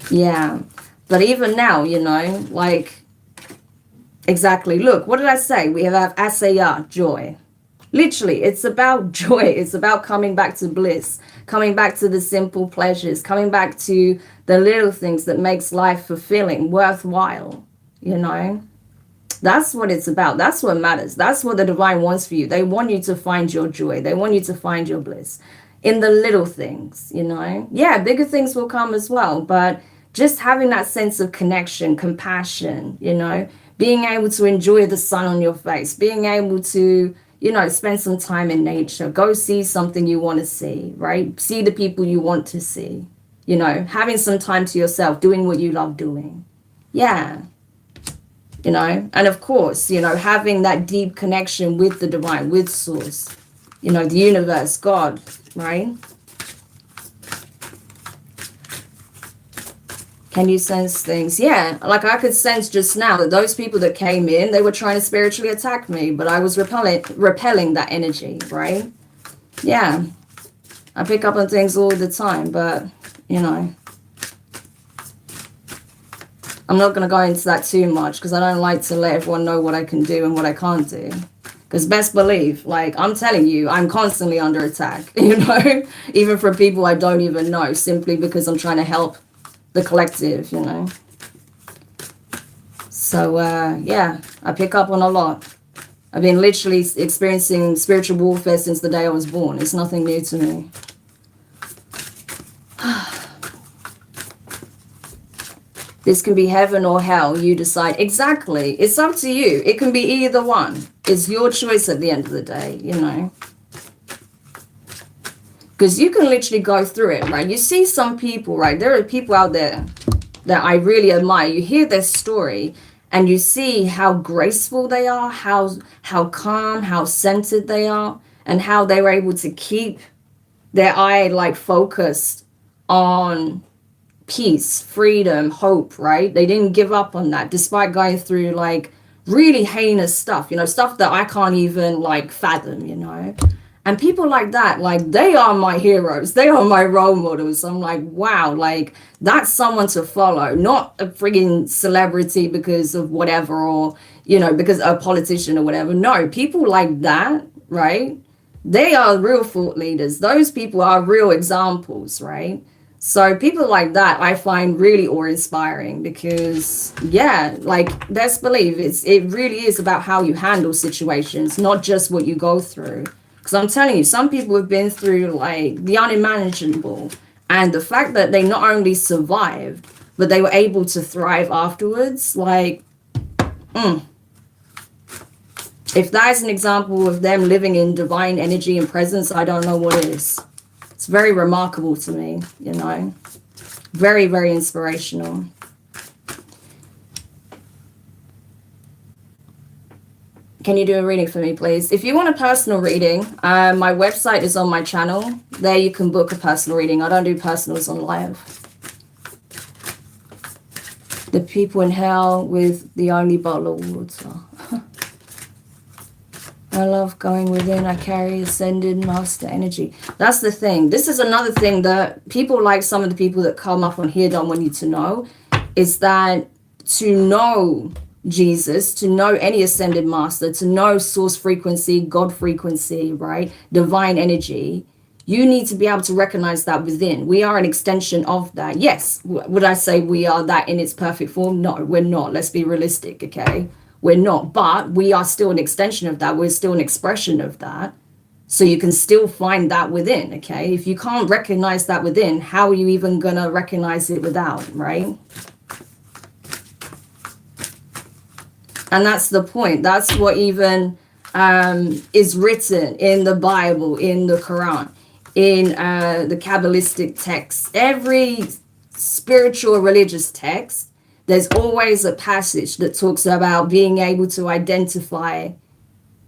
yeah. But even now, like, exactly. Look, what did I say? We have asaya, joy. Literally, it's about joy. It's about coming back to bliss, coming back to the simple pleasures, coming back to the little things that makes life fulfilling, worthwhile, That's what it's about. That's what matters. That's what the divine wants for you. They want you to find your joy. They want you to find your bliss in the little things, Yeah, bigger things will come as well, but just having that sense of connection, compassion, being able to enjoy the sun on your face, being able to spend some time in nature, go see something you want to see, right? See the people you want to see, having some time to yourself, doing what you love doing. Yeah. And of course, having that deep connection with the divine, with source, the universe, God, right? Can you sense things? Yeah, like I could sense just now that those people that came in, they were trying to spiritually attack me, but I was repelling that energy, right? Yeah, I pick up on things all the time, but, I'm not going to go into that too much because I don't like to let everyone know what I can do and what I can't do. Because best believe, like I'm telling you, I'm constantly under attack, even from people I don't even know, simply because I'm trying to help the collective, So, yeah, I pick up on a lot. I've been literally experiencing spiritual warfare since the day I was born. It's nothing new to me. This can be heaven or hell. You decide. Exactly. It's up to you. It can be either one. It's your choice at the end of the day, Because you can literally go through it, right? You see some people, right? There are people out there that I really admire. You hear their story and you see how graceful they are, how calm, how centered they are, and how they were able to keep their eye like focused on peace, freedom, hope, right? They didn't give up on that despite going through like really heinous stuff, stuff that I can't even like fathom, And people like that, like they are my heroes. They are my role models. I'm like, wow, like that's someone to follow, not a frigging celebrity because of whatever, or, because a politician or whatever. No, people like that, right? They are real thought leaders. Those people are real examples, right? So people like that I find really awe-inspiring because, yeah, like best believe it really is about how you handle situations, not just what you go through. Because I'm telling you, some people have been through like the unimaginable, and the fact that they not only survived, but they were able to thrive afterwards, like, if that is an example of them living in divine energy and presence, I don't know what is. It's very remarkable to me, very, very inspirational. Can you do a reading for me, please? If you want a personal reading, my website is on my channel. There you can book a personal reading. I don't do personals on live. The people in hell with the only bottle of water. I love going within. I carry ascended master energy. That's the thing. This is another thing that people like some of the people that come up on here don't want you to know, is that to know Jesus, to know any ascended master, to know source frequency, God frequency, right? Divine energy, you need to be able to recognize that within. We are an extension of that. Yes. Would I say we are that in its perfect form? No, we're not. Let's be realistic, okay? We're not, but we are still an extension of that. We're still an expression of that. So you can still find that within, okay? If you can't recognize that within, how are you even going to recognize it without, right? And that's the point. That's what even is written in the Bible, in the Quran, in the Kabbalistic texts. Every spiritual religious text there's always a passage that talks about being able to identify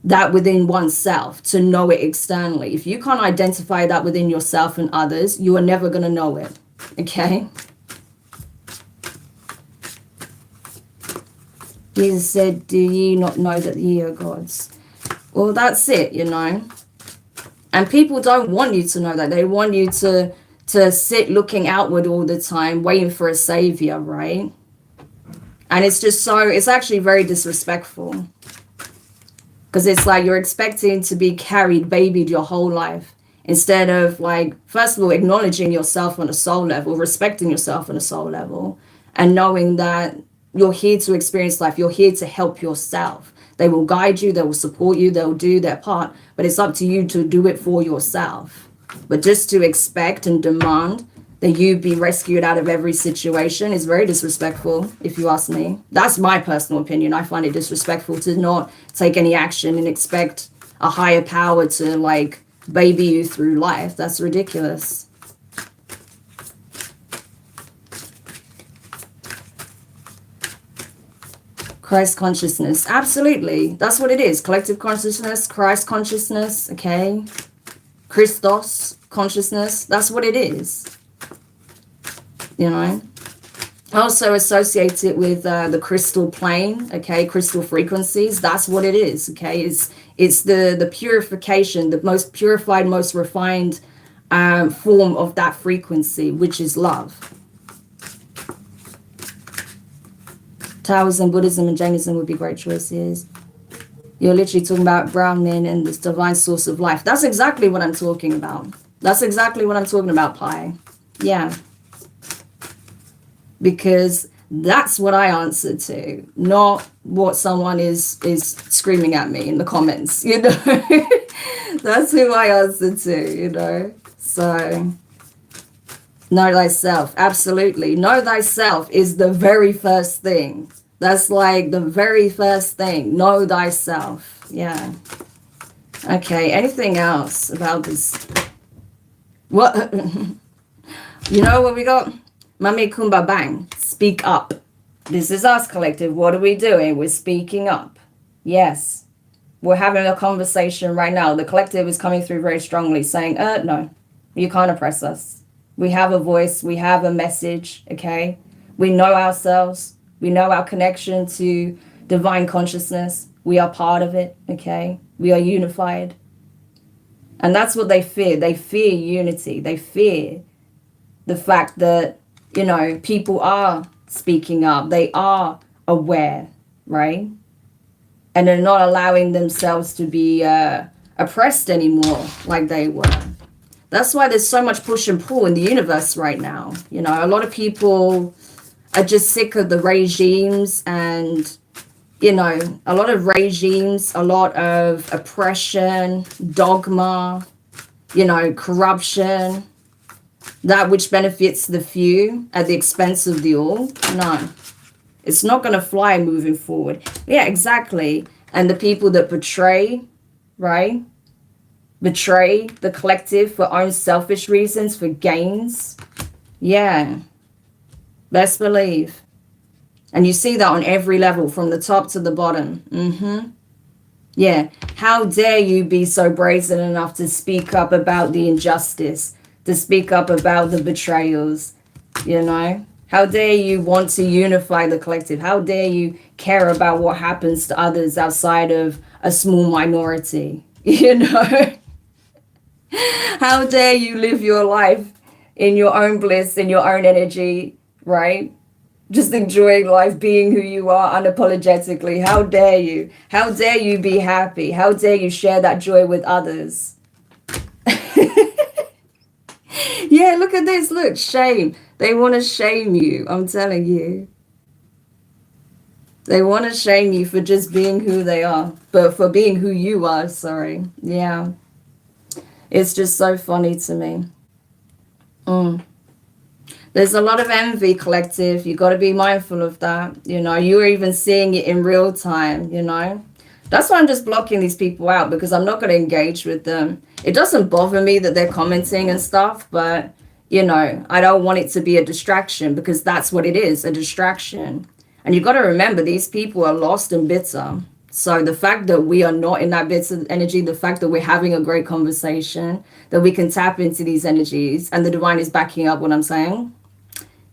that within oneself, to know it externally. If you can't identify that within yourself and others, you are never going to know it. Okay? Jesus said, do ye not know that ye are gods? Well, that's it, you know. And people don't want you to know that. They want you to sit looking outward all the time, waiting for a savior, right? And it's just so, it's actually very disrespectful. Because it's like you're expecting to be carried, babied your whole life. Instead of, like, first of all, acknowledging yourself on a soul level, respecting yourself on a soul level, and knowing that you're here to experience life. You're here to help yourself. They will guide you. They will support you. They'll do their part. But it's up to you to do it for yourself. But just to expect and demand that you be rescued out of every situation is very disrespectful, if you ask me. That's my personal opinion. I find it disrespectful to not take any action and expect a higher power to, like, baby you through life. That's ridiculous. Christ consciousness. Absolutely. That's what it is. Collective consciousness, Christ consciousness, okay? Christos consciousness. That's what it is. You know? Also associate it with the crystal plane, okay? Crystal frequencies. That's what it is, okay? It's the purification, the most purified, most refined form of that frequency, which is love. Taoism, Buddhism, and Jainism would be great choices. You're literally talking about Brahman and this divine source of life. That's exactly what I'm talking about. That's exactly what I'm talking about, Pi. Yeah. Because that's what I answer to, not what someone is screaming at me in the comments, you know. That's who I answer to, you know. So, know thyself. Absolutely. Know thyself is the very first thing. That's like the very first thing. Know thyself. Yeah. Okay. Anything else about this? What? You know what we got? Mami Kumba Bang. Speak up. This is us, collective. What are we doing? We're speaking up. Yes. We're having a conversation right now. The collective is coming through very strongly saying, no, you can't oppress us. We have a voice. We have a message. Okay. We know ourselves. We know our connection to divine consciousness. We are part of it. Okay. We are unified. And that's what they fear. They fear unity. They fear the fact that, you know, people are speaking up. They are aware, right? And they're not allowing themselves to be oppressed anymore like they were. That's why there's so much push and pull in the universe right now. You know, a lot of people are just sick of the regimes and, you know, a lot of regimes, a lot of oppression, dogma, you know, corruption, that which benefits the few at the expense of the all. No, it's not going to fly moving forward. Yeah, exactly. And the people that betray, right? Betray the collective for own selfish reasons, for gains. Yeah. Best believe. And you see that on every level, from the top to the bottom. Yeah. How dare you be so brazen enough to speak up about the injustice, to speak up about the betrayals, you know? How dare you want to unify the collective? How dare you care about what happens to others outside of a small minority, you know? How dare you live your life in your own bliss, in your own energy, right? Just enjoying life, being who you are unapologetically. How dare you? How dare you be happy? How dare you share that joy with others? Yeah, look at this. Look, shame. They want to shame you. I'm telling you. They want to shame you for just being who they are. But for being who you are, sorry. Yeah. It's just so funny to me. There's a lot of envy, collective. You got to be mindful of that. You know, you're even seeing it in real time, you know. That's why I'm just blocking these people out, because I'm not going to engage with them. It doesn't bother me that they're commenting and stuff, but, I don't want it to be a distraction, because that's what it is, a distraction. And you got to remember, these people are lost and bitter. So the fact that we are not in that bitter energy, the fact that we're having a great conversation, that we can tap into these energies, and the divine is backing up what I'm saying.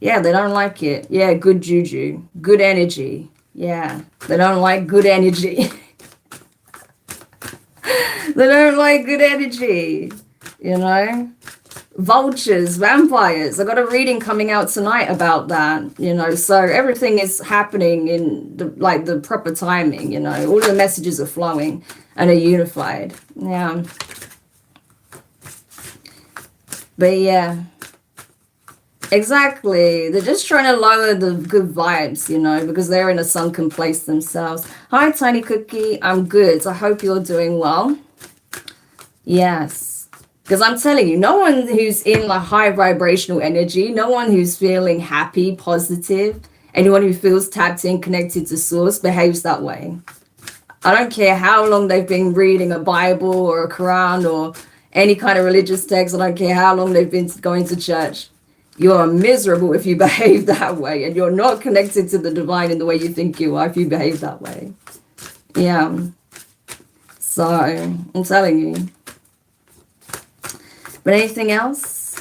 Yeah, they don't like it. Yeah, good juju, good energy. Yeah, they don't like good energy. They don't like good energy, you know? Vultures, vampires. I got a reading coming out tonight about that. So everything is happening in the proper timing. All the messages are flowing and are unified. Yeah. But yeah. Exactly. They're just trying to lower the good vibes, because they're in a sunken place themselves. Hi, Tiny Cookie. I'm good. I hope you're doing well. Yes. Because I'm telling you, no one who's in like high vibrational energy, no one who's feeling happy, positive, anyone who feels tapped in, connected to source behaves that way. I don't care how long they've been reading a Bible or a Quran or any kind of religious text. I don't care how long they've been going to church. You're miserable if you behave that way, and you're not connected to the divine in the way you think you are if you behave that way. Yeah. So I'm telling you. But anything else?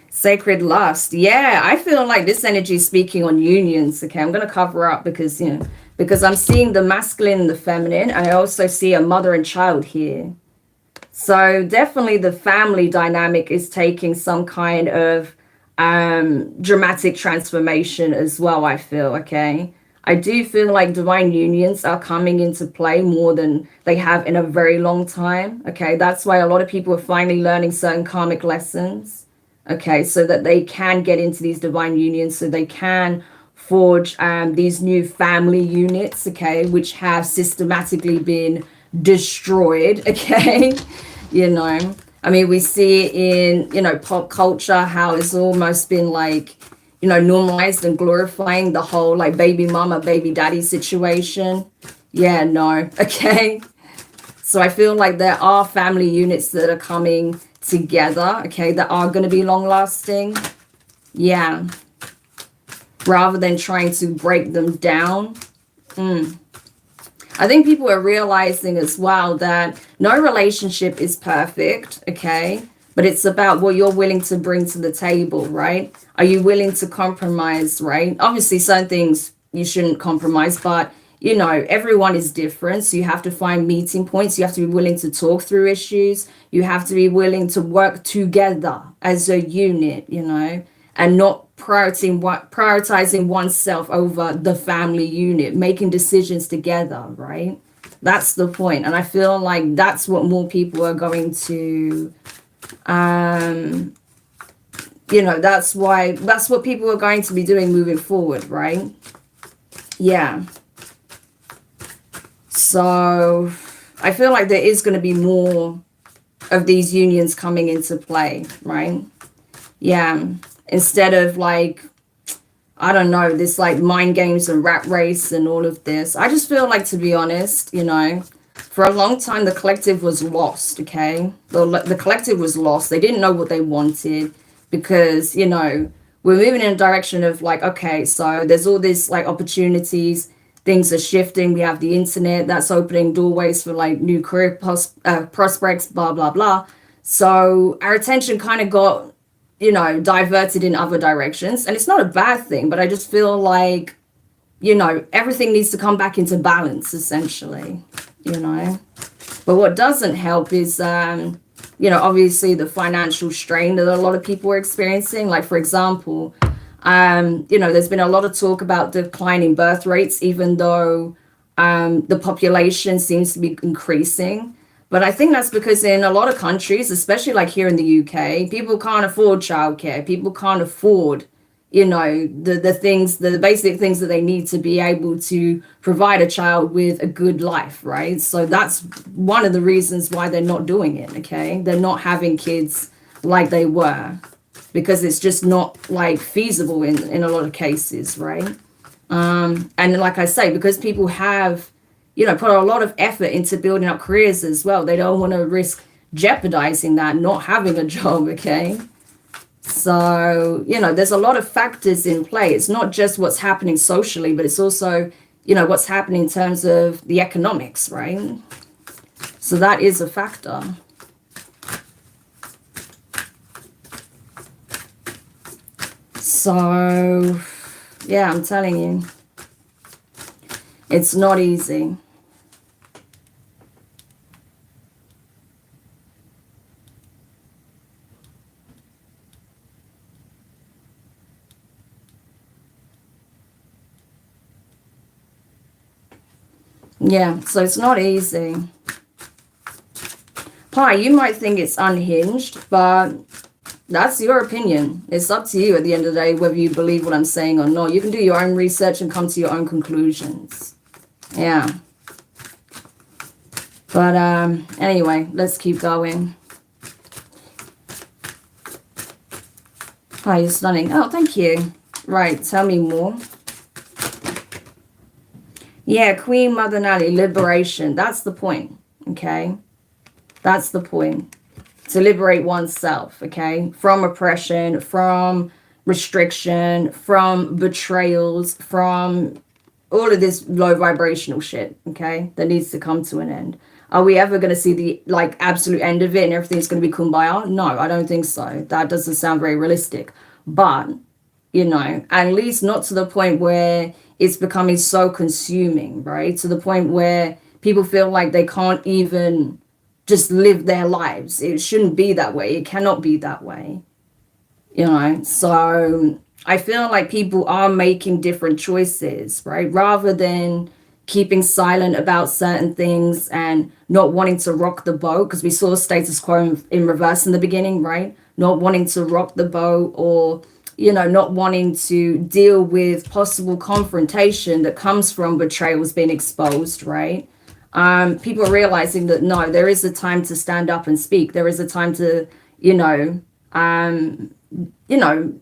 Sacred lust. Yeah, I feel like this energy is speaking on unions. Okay, I'm going to cover up because I'm seeing the masculine and the feminine, and I also see a mother and child here. So definitely the family dynamic is taking some kind of dramatic transformation as well, I feel, okay? I do feel like divine unions are coming into play more than they have in a very long time, okay? That's why a lot of people are finally learning certain karmic lessons, okay? So that they can get into these divine unions, so they can forge these new family units, okay? Which have systematically been destroyed, okay? I mean, we see it in pop culture how it's almost been like normalized and glorifying the whole like baby mama baby daddy situation. Yeah, no. Okay, so I feel like there are family units that are coming together, okay, that are going to be long lasting. Yeah, rather than trying to break them down. I think people are realizing as well that no relationship is perfect, okay? But it's about what you're willing to bring to the table, right? Are you willing to compromise, right? Obviously, certain things you shouldn't compromise, but, everyone is different. So you have to find meeting points. You have to be willing to talk through issues. You have to be willing to work together as a unit, and not prioritizing oneself over the family unit, making decisions together, right? That's the point. And I feel like that's what more people are going to that's what people are going to be doing moving forward, right? Yeah. So I feel like there is going to be more of these unions coming into play, right? Yeah. Instead of like, I don't know, this like mind games and rat race and all of this. I just feel like, to be honest, for a long time, the collective was lost, okay? The collective was lost. They didn't know what they wanted because, we're moving in a direction of like, okay, so there's all these like opportunities. Things are shifting. We have the internet that's opening doorways for like new career prospects, blah, blah, blah. So our attention kind of got diverted in other directions. And it's not a bad thing, but I just feel like, everything needs to come back into balance, essentially, But what doesn't help is, obviously the financial strain that a lot of people are experiencing. Like, for example, there's been a lot of talk about declining birth rates, even though the population seems to be increasing. But I think that's because in a lot of countries, especially like here in the UK, people can't afford childcare. People can't afford, the basic things that they need to be able to provide a child with a good life, right? So that's one of the reasons why they're not doing it, okay? They're not having kids like they were because it's just not like feasible in a lot of cases, right? And like I say, because people have put a lot of effort into building up careers as well. They don't want to risk jeopardizing that, not having a job, okay? So, there's a lot of factors in play. It's not just what's happening socially, but it's also, what's happening in terms of the economics, right? So that is a factor. So, yeah, I'm telling you, it's not easy. Yeah, so it's not easy. Pi, you might think it's unhinged, but that's your opinion. It's up to you at the end of the day whether you believe what I'm saying or not. You can do your own research and come to your own conclusions. Yeah. But anyway, let's keep going. Hi, you're stunning. Oh, thank you. Right, tell me more. Yeah, Queen Mother Nally, liberation. That's the point, okay? That's the point. To liberate oneself, okay? From oppression, from restriction, from betrayals, from all of this low vibrational shit, okay? That needs to come to an end. Are we ever going to see the, absolute end of it and everything's going to be kumbaya? No, I don't think so. That doesn't sound very realistic. But, at least not to the point where it's becoming so consuming, right? To the point where people feel like they can't even just live their lives. It shouldn't be that way. It cannot be that way. So I feel like people are making different choices, right? Rather than keeping silent about certain things and not wanting to rock the boat, because we saw status quo in reverse in the beginning, right? Not wanting to rock the boat, or not wanting to deal with possible confrontation that comes from betrayals being exposed, right? People are realizing that no, there is a time to stand up and speak. There is a time to,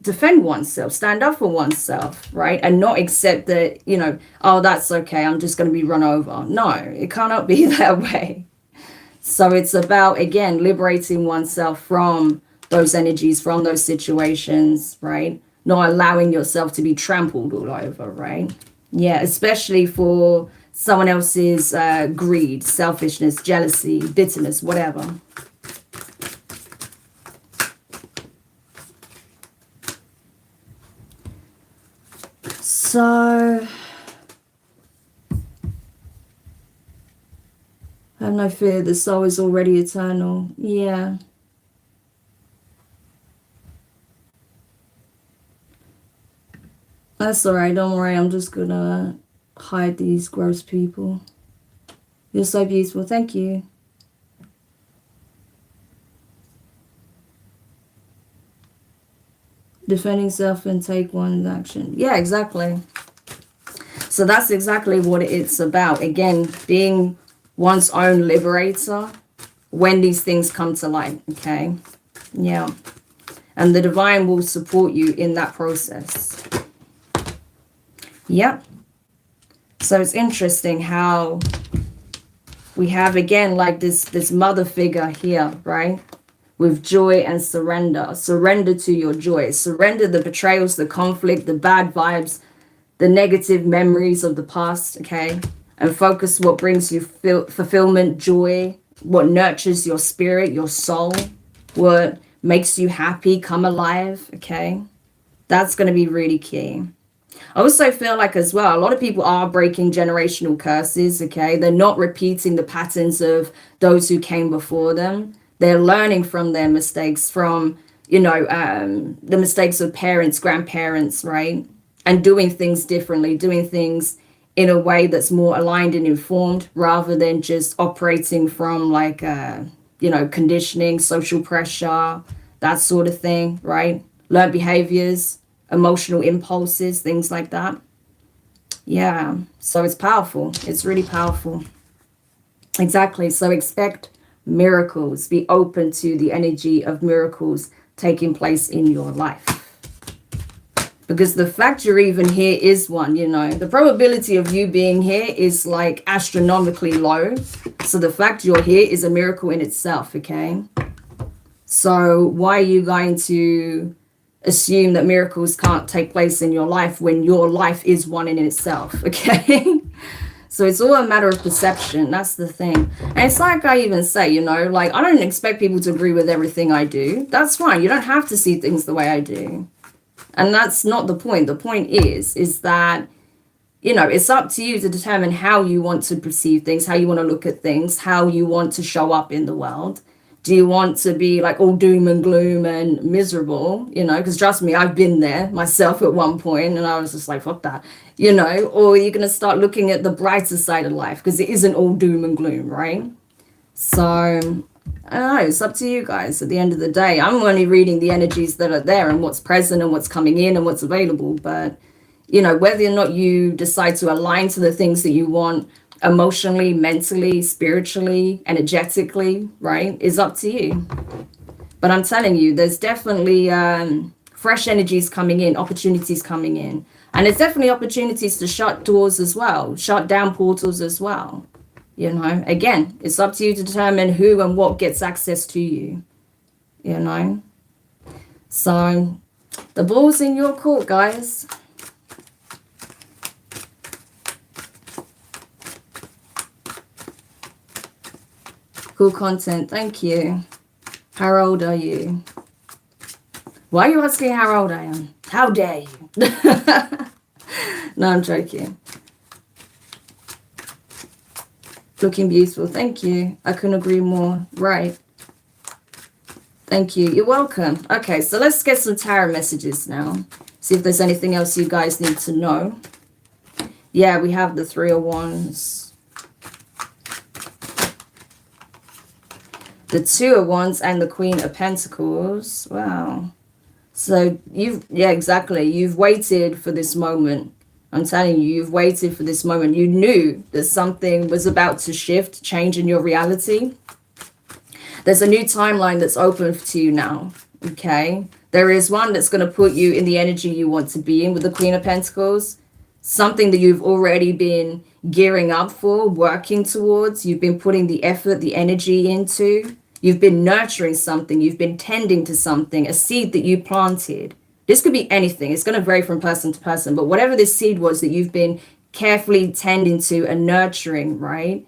defend oneself, stand up for oneself, right? And not accept that, oh, that's okay, I'm just going to be run over. No, it cannot be that way. So it's about, again, liberating oneself from those energies, from those situations, right? Not allowing yourself to be trampled all over, right? Yeah, especially for someone else's greed, selfishness, jealousy, bitterness, whatever. So, have no fear, the soul is already eternal. Yeah. That's alright, don't worry, I'm just gonna hide these gross people. You're so beautiful, thank you. Defending self and take one's action. Yeah, exactly. So that's exactly what it's about. Again, being one's own liberator when these things come to light, okay? Yeah. And the divine will support you in that process. Yep. So it's interesting how we have, again, like this mother figure here, right? With joy and surrender. Surrender to your joy. Surrender the betrayals, the conflict, the bad vibes, the negative memories of the past, okay? And focus what brings you fulfillment, joy, what nurtures your spirit, your soul, what makes you happy, come alive, okay? That's going to be really key. I also feel like as well, a lot of people are breaking generational curses, okay? They're not repeating the patterns of those who came before them. They're learning from their mistakes, from, the mistakes of parents, grandparents, right? And doing things differently, doing things in a way that's more aligned and informed, rather than just operating from conditioning, social pressure, that sort of thing, right? Learned behaviors, emotional impulses, things like that. Yeah, so it's powerful. It's really powerful. Exactly. So expect miracles. Be open to the energy of miracles taking place in your life. Because the fact you're even here is one, the probability of you being here is like astronomically low. So the fact you're here is a miracle in itself, okay? So why are you going to assume that miracles can't take place in your life when your life is one in itself, okay? So it's all a matter of perception. That's the thing. And it's like I even say, like I don't expect people to agree with everything I do. That's fine. You don't have to see things the way I do. And that's not the point. The point is that, it's up to you to determine how you want to perceive things, how you want to look at things, how you want to show up in the world. Do you want to be like all doom and gloom and miserable, because trust me, I've been there myself at one point and I was just like, fuck that, or you're going to start looking at the brighter side of life because it isn't all doom and gloom, right? So I don't know, it's up to you guys at the end of the day. I'm only reading the energies that are there and what's present and what's coming in and what's available. But, whether or not you decide to align to the things that you want, emotionally, mentally, spiritually, energetically, right, is up to you. But I'm telling you, there's definitely fresh energies coming in, opportunities coming in. And there's definitely opportunities to shut doors as well, shut down portals as well. Again, it's up to you to determine who and what gets access to you, So the ball's in your court, guys. Cool content. Thank you. How old are you? Why are you asking how old I am? How dare you? No, I'm joking. Looking beautiful. Thank you. I couldn't agree more. Right. Thank you. You're welcome. Okay, so let's get some tarot messages now. See if there's anything else you guys need to know. Yeah, we have the Three of Wands. The Two of Wands and the Queen of Pentacles. Wow. So exactly. You've waited for this moment. I'm telling you, you've waited for this moment. You knew that something was about to shift, change in your reality. There's a new timeline that's open to you now. Okay. There is one that's going to put you in the energy you want to be in with the Queen of Pentacles. Something that you've already been gearing up for, working towards. You've been putting the effort, the energy into. You've been nurturing something. You've been tending to something, a seed that you planted. This could be anything. It's going to vary from person to person. But whatever this seed was that you've been carefully tending to and nurturing, right?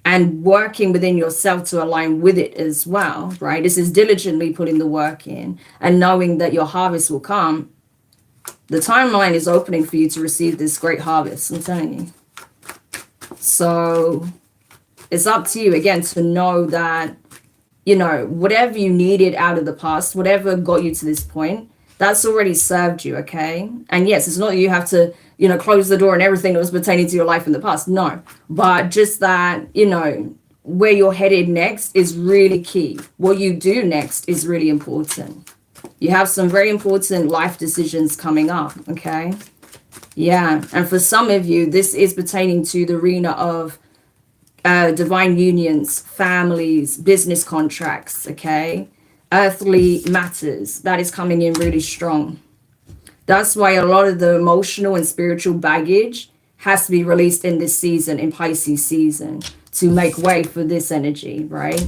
And working within yourself to align with it as well, right? This is diligently putting the work in and knowing that your harvest will come. The timeline is opening for you to receive this great harvest, I'm telling you. So it's up to you, again, to know that, whatever you needed out of the past, whatever got you to this point, that's already served you, okay? And yes, it's not that you have to, close the door and everything that was pertaining to your life in the past. No, but just that, where you're headed next is really key. What you do next is really important. You have some very important life decisions coming up, okay? Yeah, and for some of you, this is pertaining to the arena of divine unions, families, business contracts, okay? Earthly matters. That is coming in really strong. That's why a lot of the emotional and spiritual baggage has to be released in this season, in Pisces season, to make way for this energy, right?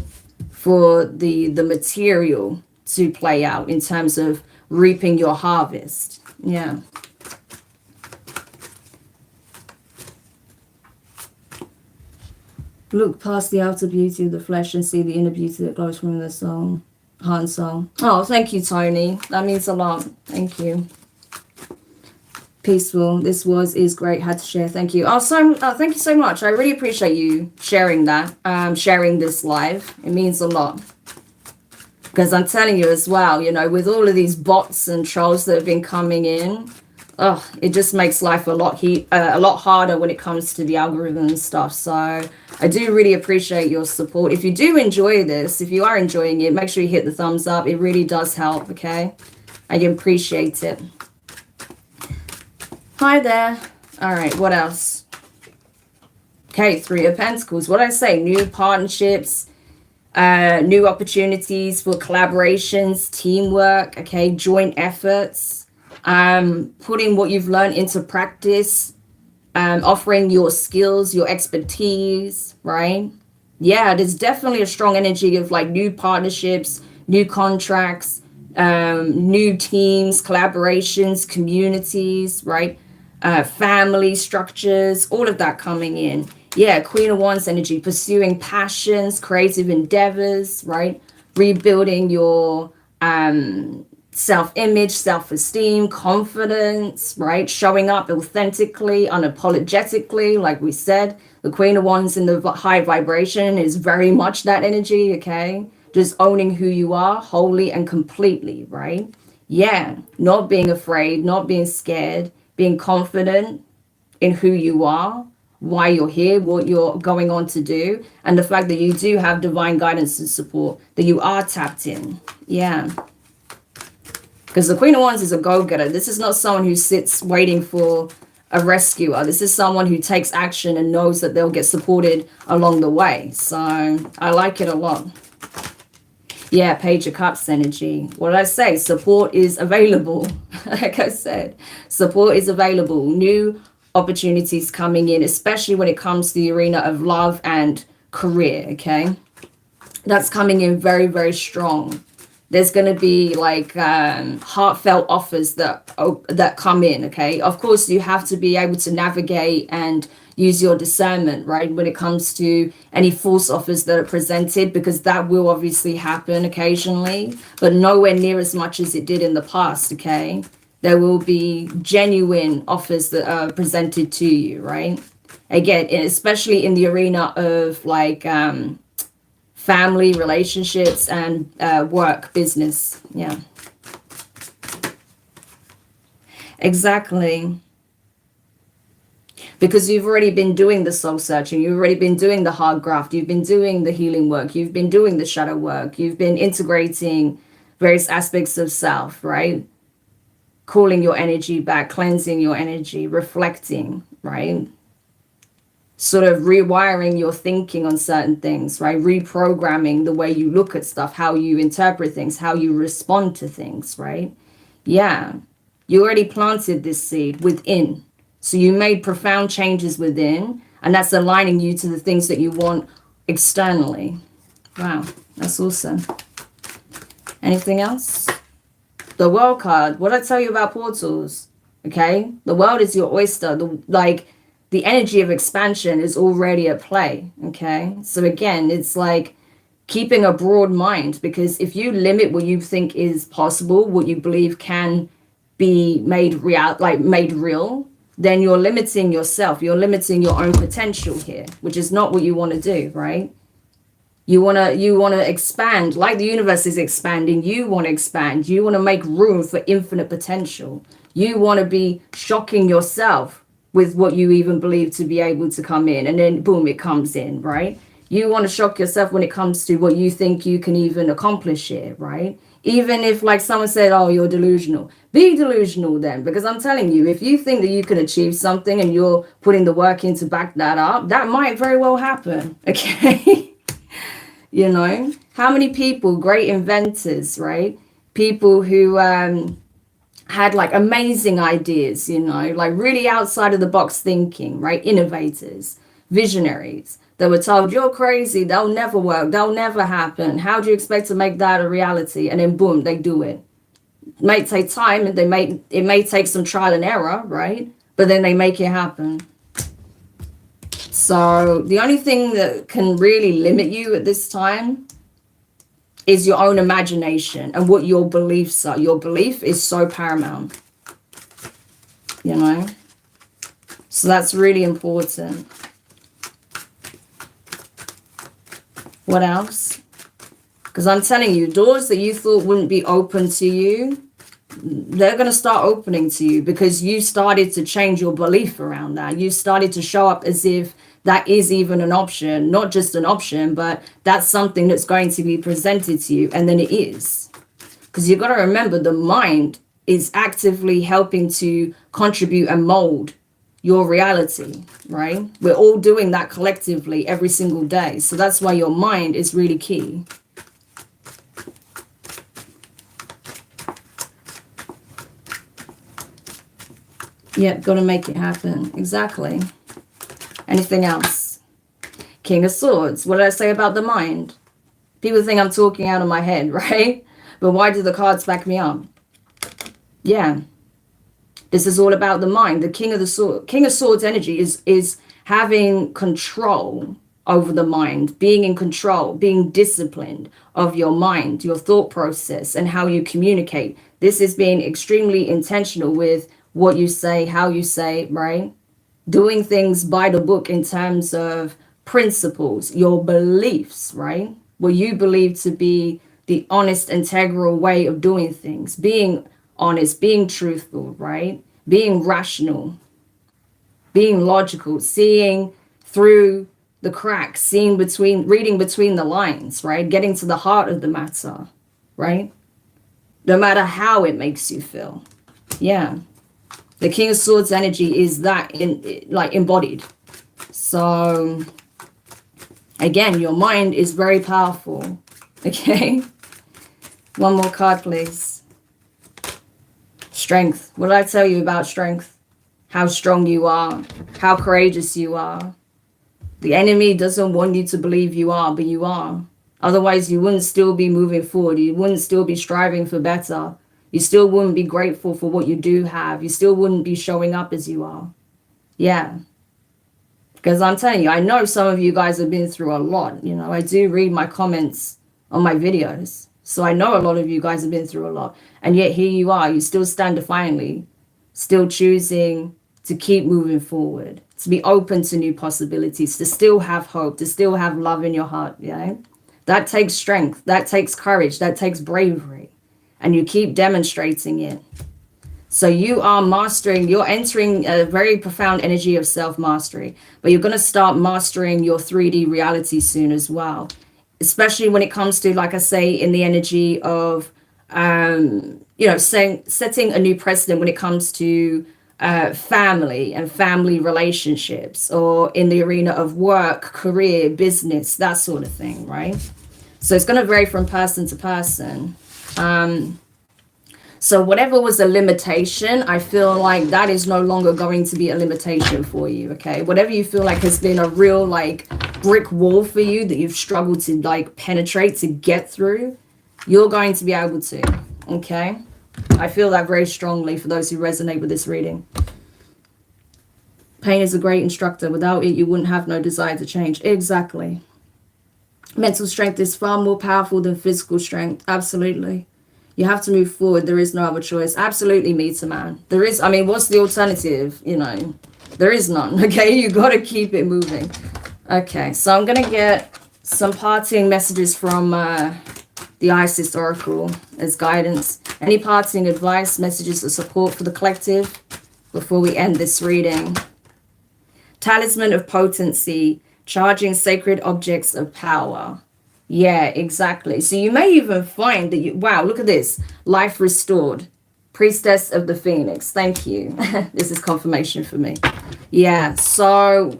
For the material to play out in terms of reaping your harvest. Yeah. Look past the outer beauty of the flesh and see the inner beauty that glows from the soul, heart and soul. Oh, thank you, Tony. That means a lot. Thank you. Peaceful. This is great. Had to share. Thank you. Thank you so much. I really appreciate you sharing that. Sharing this live. It means a lot. Because I'm telling you as well, with all of these bots and trolls that have been coming in, it just makes life a lot harder when it comes to the algorithm and stuff. So I do really appreciate your support. If you do enjoy this, if you are enjoying it, make sure you hit the thumbs up. It really does help, okay? I appreciate it. Hi there. All right, what else? Okay, Three of Pentacles. What did I say? New partnerships, new opportunities for collaborations, teamwork, okay, joint efforts. putting what you've learned into practice, offering your skills, your expertise, right? Yeah, there's definitely a strong energy of like new partnerships, new contracts, new teams, collaborations, communities, right? Family structures, all of that coming in. Yeah, Queen of Wands energy, pursuing passions, creative endeavors, right? Rebuilding your self-image, self-esteem, confidence, right? Showing up authentically, unapologetically, like we said. The Queen of Wands in the high vibration is very much that energy, okay? Just owning who you are wholly and completely, right? Yeah, not being afraid, not being scared, being confident in who you are, why you're here, what you're going on to do, and the fact that you do have divine guidance and support, that you are tapped in. Yeah. Because the Queen of Wands is a go-getter. This is not someone who sits waiting for a rescuer. This is someone who takes action and knows that they'll get supported along the way. So I like it a lot. Yeah, Page of Cups energy. What did I say? Support is available. Like I said, support is available. New opportunities coming in, especially when it comes to the arena of love and career, okay? That's coming in very, very strong. There's going to be like heartfelt offers that come in, okay? Of course, you have to be able to navigate and use your discernment, right, when it comes to any false offers that are presented, because that will obviously happen occasionally, but nowhere near as much as it did in the past, okay? There will be genuine offers that are presented to you, right? Again, especially in the arena of like family, relationships, and work, business. Yeah. Exactly. Because you've already been doing the soul searching, you've already been doing the hard graft, you've been doing the healing work, you've been doing the shadow work, you've been integrating various aspects of self, right? Calling your energy back, cleansing your energy, reflecting, right? Sort of rewiring your thinking on certain things, right? Reprogramming the way you look at stuff, how you interpret things, how you respond to things, right? Yeah. You already planted this seed within. So you made profound changes within, and that's aligning you to the things that you want externally. Wow, that's awesome. Anything else? The World card. What did I tell you about portals? Okay, the world is your oyster. The energy of expansion is already at play. Okay, so again, it's like keeping a broad mind, because if you limit what you think is possible, what you believe can be made real, then you're limiting yourself. You're limiting your own potential here, which is not what you want to do, right? You want to expand like the universe is expanding. You want to expand. You want to make room for infinite potential. You want to be shocking yourself with what you even believe to be able to come in, and then boom, it comes in, right? You want to shock yourself when it comes to what you think you can even accomplish here, right? Even if like someone said, oh, you're delusional, be delusional then, because I'm telling you, if you think that you can achieve something and you're putting the work in to back that up, that might very well happen. Okay. You know, how many people, great inventors, right? People who had like amazing ideas, you know, like really outside of the box thinking, right? Innovators, visionaries that were told, you're crazy, they'll never work, they'll never happen. How do you expect to make that a reality? And then boom, they do it. It may take time, and it may take some trial and error, right? But then they make it happen. So the only thing that can really limit you at this time is your own imagination and what your beliefs are. Your belief is so paramount, you know? So that's really important. What else? Because I'm telling you, doors that you thought wouldn't be open to you, they're going to start opening to you, because you started to change your belief around that. You started to show up as if that is even an option, not just an option, but that's something that's going to be presented to you. And then it is. Because you've got to remember, the mind is actively helping to contribute and mold your reality, right? We're all doing that collectively every single day. So that's why your mind is really key. Yeah, got to make it happen. Exactly. Anything else? King of Swords. What did I say about the mind? People think I'm talking out of my head, right? But why do the cards back me up? Yeah. This is all about the mind. The King of Swords energy is having control over the mind, being in control, being disciplined of your mind, your thought process, and how you communicate. This is being extremely intentional with what you say, how you say, right? Doing things by the book in terms of principles, your beliefs, right? What you believe to be the honest, integral way of doing things, being honest, being truthful, right? Being rational, being logical, seeing through the cracks, seeing between, reading between the lines, right? Getting to the heart of the matter, right? No matter how it makes you feel. Yeah. The King of Swords energy is that like embodied. So again, your mind is very powerful. Okay. One more card, please. Strength. What did I tell you about strength? How strong you are, how courageous you are. The enemy doesn't want you to believe you are, but you are. Otherwise, you wouldn't still be moving forward. You wouldn't still be striving for better. You still wouldn't be grateful for what you do have. You still wouldn't be showing up as you are. Yeah. Because I'm telling you, I know some of you guys have been through a lot. You know, I do read my comments on my videos. So I know a lot of you guys have been through a lot. And yet here you are. You still stand defiantly, still choosing to keep moving forward, to be open to new possibilities, to still have hope, to still have love in your heart. Yeah. That takes strength. That takes courage. That takes bravery. And you keep demonstrating it. So you are mastering, you're entering a very profound energy of self-mastery, but you're going to start mastering your 3D reality soon as well, especially when it comes to, like I say, in the energy of, setting a new precedent when it comes to family and family relationships, or in the arena of work, career, business, that sort of thing, right? So it's going to vary from person to person. So whatever was a limitation, I feel like that is no longer going to be a limitation for you, okay? Whatever you feel like has been a real, like, brick wall for you that you've struggled to, like, penetrate, to get through, you're going to be able to, okay? I feel that very strongly for those who resonate with this reading. Pain is a great instructor. Without it, you wouldn't have no desire to change. Exactly. Mental strength is far more powerful than physical strength. Absolutely. You have to move forward. There is no other choice. Absolutely, meter man. There is, I mean, what's the alternative? You know, there is none, okay? You got to keep it moving. Okay, so I'm going to get some parting messages from the Isis Oracle as guidance. Any parting advice, messages of support for the collective before we end this reading? Talisman of potency, charging sacred objects of power. Yeah, exactly. So you may even find that wow, look at this. Life restored. Priestess of the Phoenix. Thank you. This is confirmation for me. Yeah, so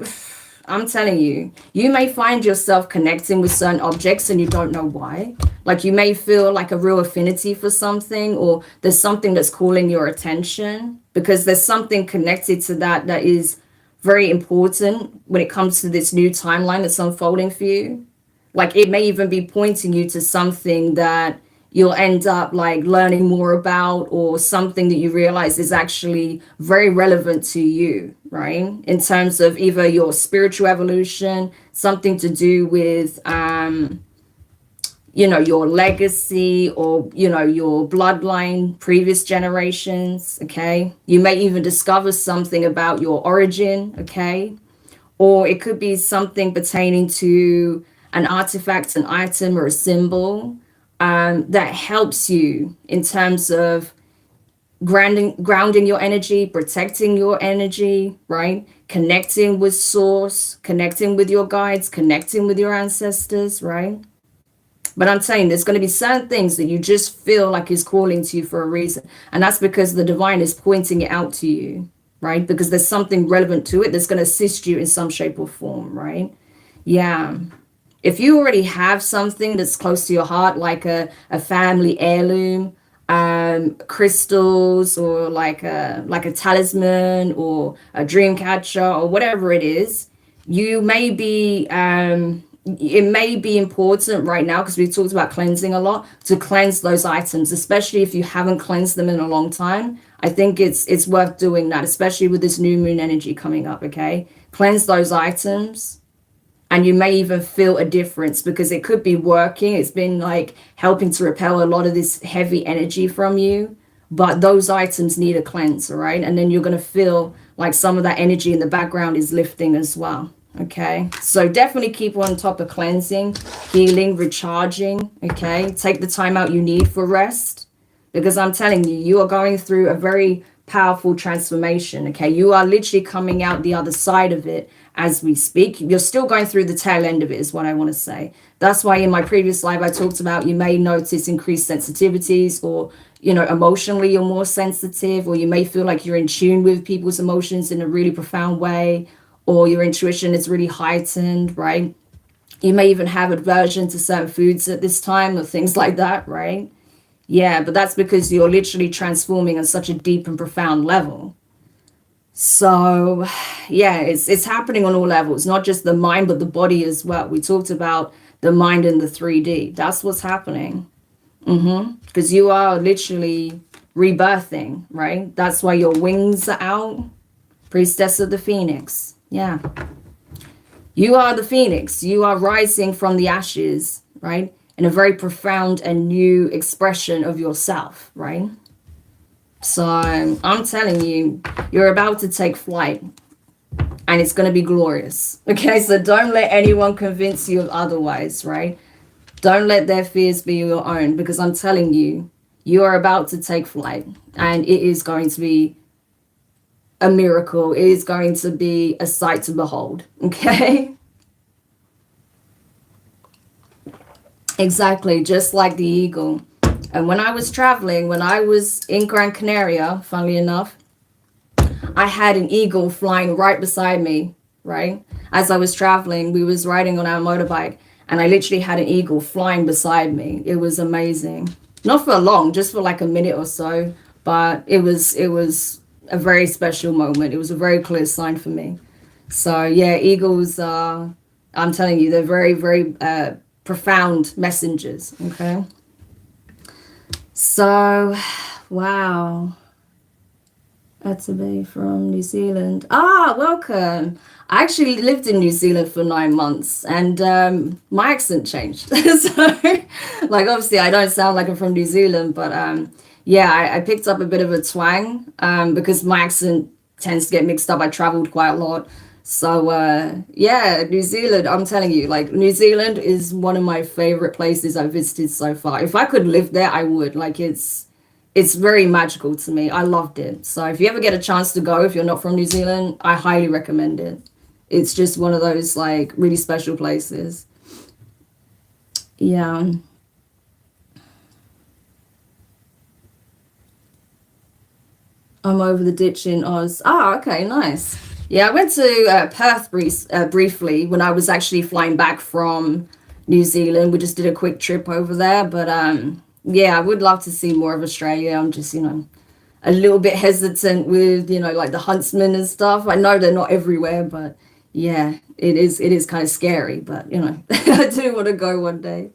I'm telling you, you may find yourself connecting with certain objects and you don't know why. Like you may feel like a real affinity for something, or there's something that's calling your attention because there's something connected to that that is very important when it comes to this new timeline that's unfolding for you. Like it may even be pointing you to something that you'll end up like learning more about, or something that you realize is actually very relevant to you, right? In terms of either your spiritual evolution, something to do with, your legacy, or, your bloodline, previous generations, okay? You may even discover something about your origin, okay? Or it could be something pertaining to an artifact, an item, or a symbol that helps you in terms of grounding your energy, protecting your energy, right? Connecting with source, connecting with your guides, connecting with your ancestors, right? But I'm saying there's going to be certain things that you just feel like is calling to you for a reason. And that's because the divine is pointing it out to you, right? Because there's something relevant to it that's going to assist you in some shape or form, right? Yeah. If you already have something that's close to your heart, like a family heirloom, crystals, or like a talisman or a dream catcher or whatever it is, you may be it may be important right now, because we've talked about cleansing a lot, to cleanse those items, especially if you haven't cleansed them in a long time. I think it's worth doing that, especially with this new moon energy coming up. Okay, cleanse those items, and you may even feel a difference, because it could be working. It's been like helping to repel a lot of this heavy energy from you, but those items need a cleanse. All right, and then you're going to feel like some of that energy in the background is lifting as well. Okay, so definitely keep on top of cleansing, healing, recharging. Okay, take the time out you need for rest, because I'm telling you, you are going through a very powerful transformation. Okay, you are literally coming out the other side of it as we speak. You're still going through the tail end of it, is what I want to say. That's why in my previous live I talked about, you may notice increased sensitivities, or emotionally you're more sensitive, or you may feel like you're in tune with people's emotions in a really profound way, or your intuition is really heightened, right? You may even have aversion to certain foods at this time, or things like that, right? Yeah, but that's because you're literally transforming on such a deep and profound level. So, yeah, it's happening on all levels, not just the mind, but the body as well. We talked about the mind and the 3D. That's what's happening. Because you are literally rebirthing, right? That's why your wings are out. Priestess of the Phoenix. Yeah. You are the Phoenix. You are rising from the ashes, right? In a very profound and new expression of yourself, right? So I'm telling you, you're about to take flight, and it's going to be glorious. Okay, so don't let anyone convince you of otherwise, right? Don't let their fears be your own, because I'm telling you, you are about to take flight, and it is going to be a miracle. It is going to be a sight to behold. Okay. Exactly, just like the eagle. And when I was traveling, when I was in Gran Canaria, funnily enough, I had an eagle flying right beside me, right? As I was traveling, we was riding on our motorbike, and I literally had an eagle flying beside me. It was amazing. Not for long, just for like a minute or so, but it was a very special moment. It was a very clear sign for me. So yeah, eagles are, I'm telling you, they're very, very profound messengers. Okay. So, wow. That's a bay from New Zealand. Ah, welcome. I actually lived in New Zealand for 9 months, and my accent changed. So, like, obviously, I don't sound like I'm from New Zealand, but yeah, I picked up a bit of a twang because my accent tends to get mixed up. I traveled quite a lot. So, yeah, New Zealand, I'm telling you, like, New Zealand is one of my favorite places I've visited so far. If I could live there, I would. Like, it's very magical to me. I loved it. So if you ever get a chance to go, if you're not from New Zealand, I highly recommend it. It's just one of those, like, really special places. Yeah. I'm over the ditch in Oz. Ah, okay, nice. Yeah, I went to Perth briefly when I was actually flying back from New Zealand. We just did a quick trip over there. But yeah, I would love to see more of Australia. I'm just, a little bit hesitant with, like the huntsmen and stuff. I know they're not everywhere, but yeah, it is kind of scary. But, I do want to go one day.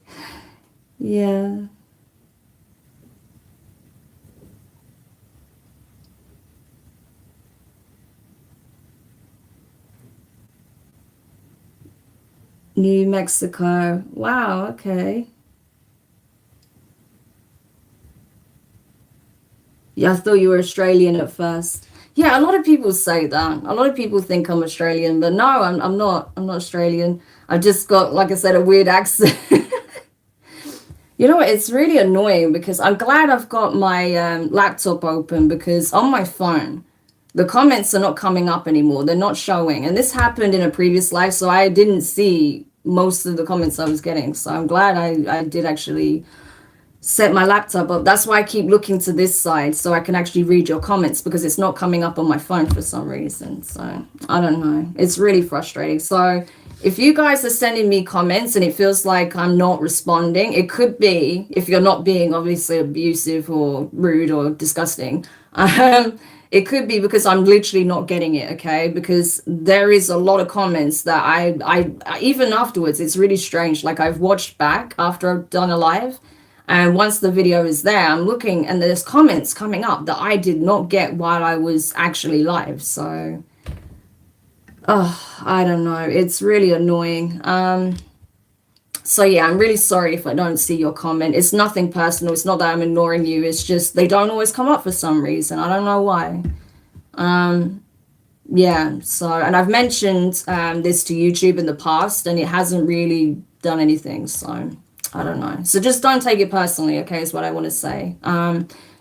Yeah. New Mexico. Wow, okay. Yeah, I thought you were Australian at first. Yeah, a lot of people say that. A lot of people think I'm Australian, but no, I'm not. I'm not Australian. I just got, like I said, a weird accent. You know what? It's really annoying because I'm glad I've got my laptop open, because on my phone, the comments are not coming up anymore. They're not showing. And this happened in a previous live, so I didn't see most of the comments I was getting. So I'm glad I did actually set my laptop up. That's why I keep looking to this side so I can actually read your comments, because it's not coming up on my phone for some reason. So I don't know. It's really frustrating. So if you guys are sending me comments and it feels like I'm not responding, it could be, if you're not being obviously abusive or rude or disgusting, it could be because I'm literally not getting it, okay? Because there is a lot of comments that I even afterwards, it's really strange. Like I've watched back after I've done a live, and once the video is there, I'm looking and there's comments coming up that I did not get while I was actually live. So oh, I don't know. It's really annoying. So yeah, I'm really sorry if I don't see your comment. It's nothing personal. It's not that I'm ignoring you. It's just they don't always come up for some reason. I don't know why. Yeah, so, and I've mentioned this to YouTube in the past and it hasn't really done anything. So I don't know. So just don't take it personally, okay, is what I want to say.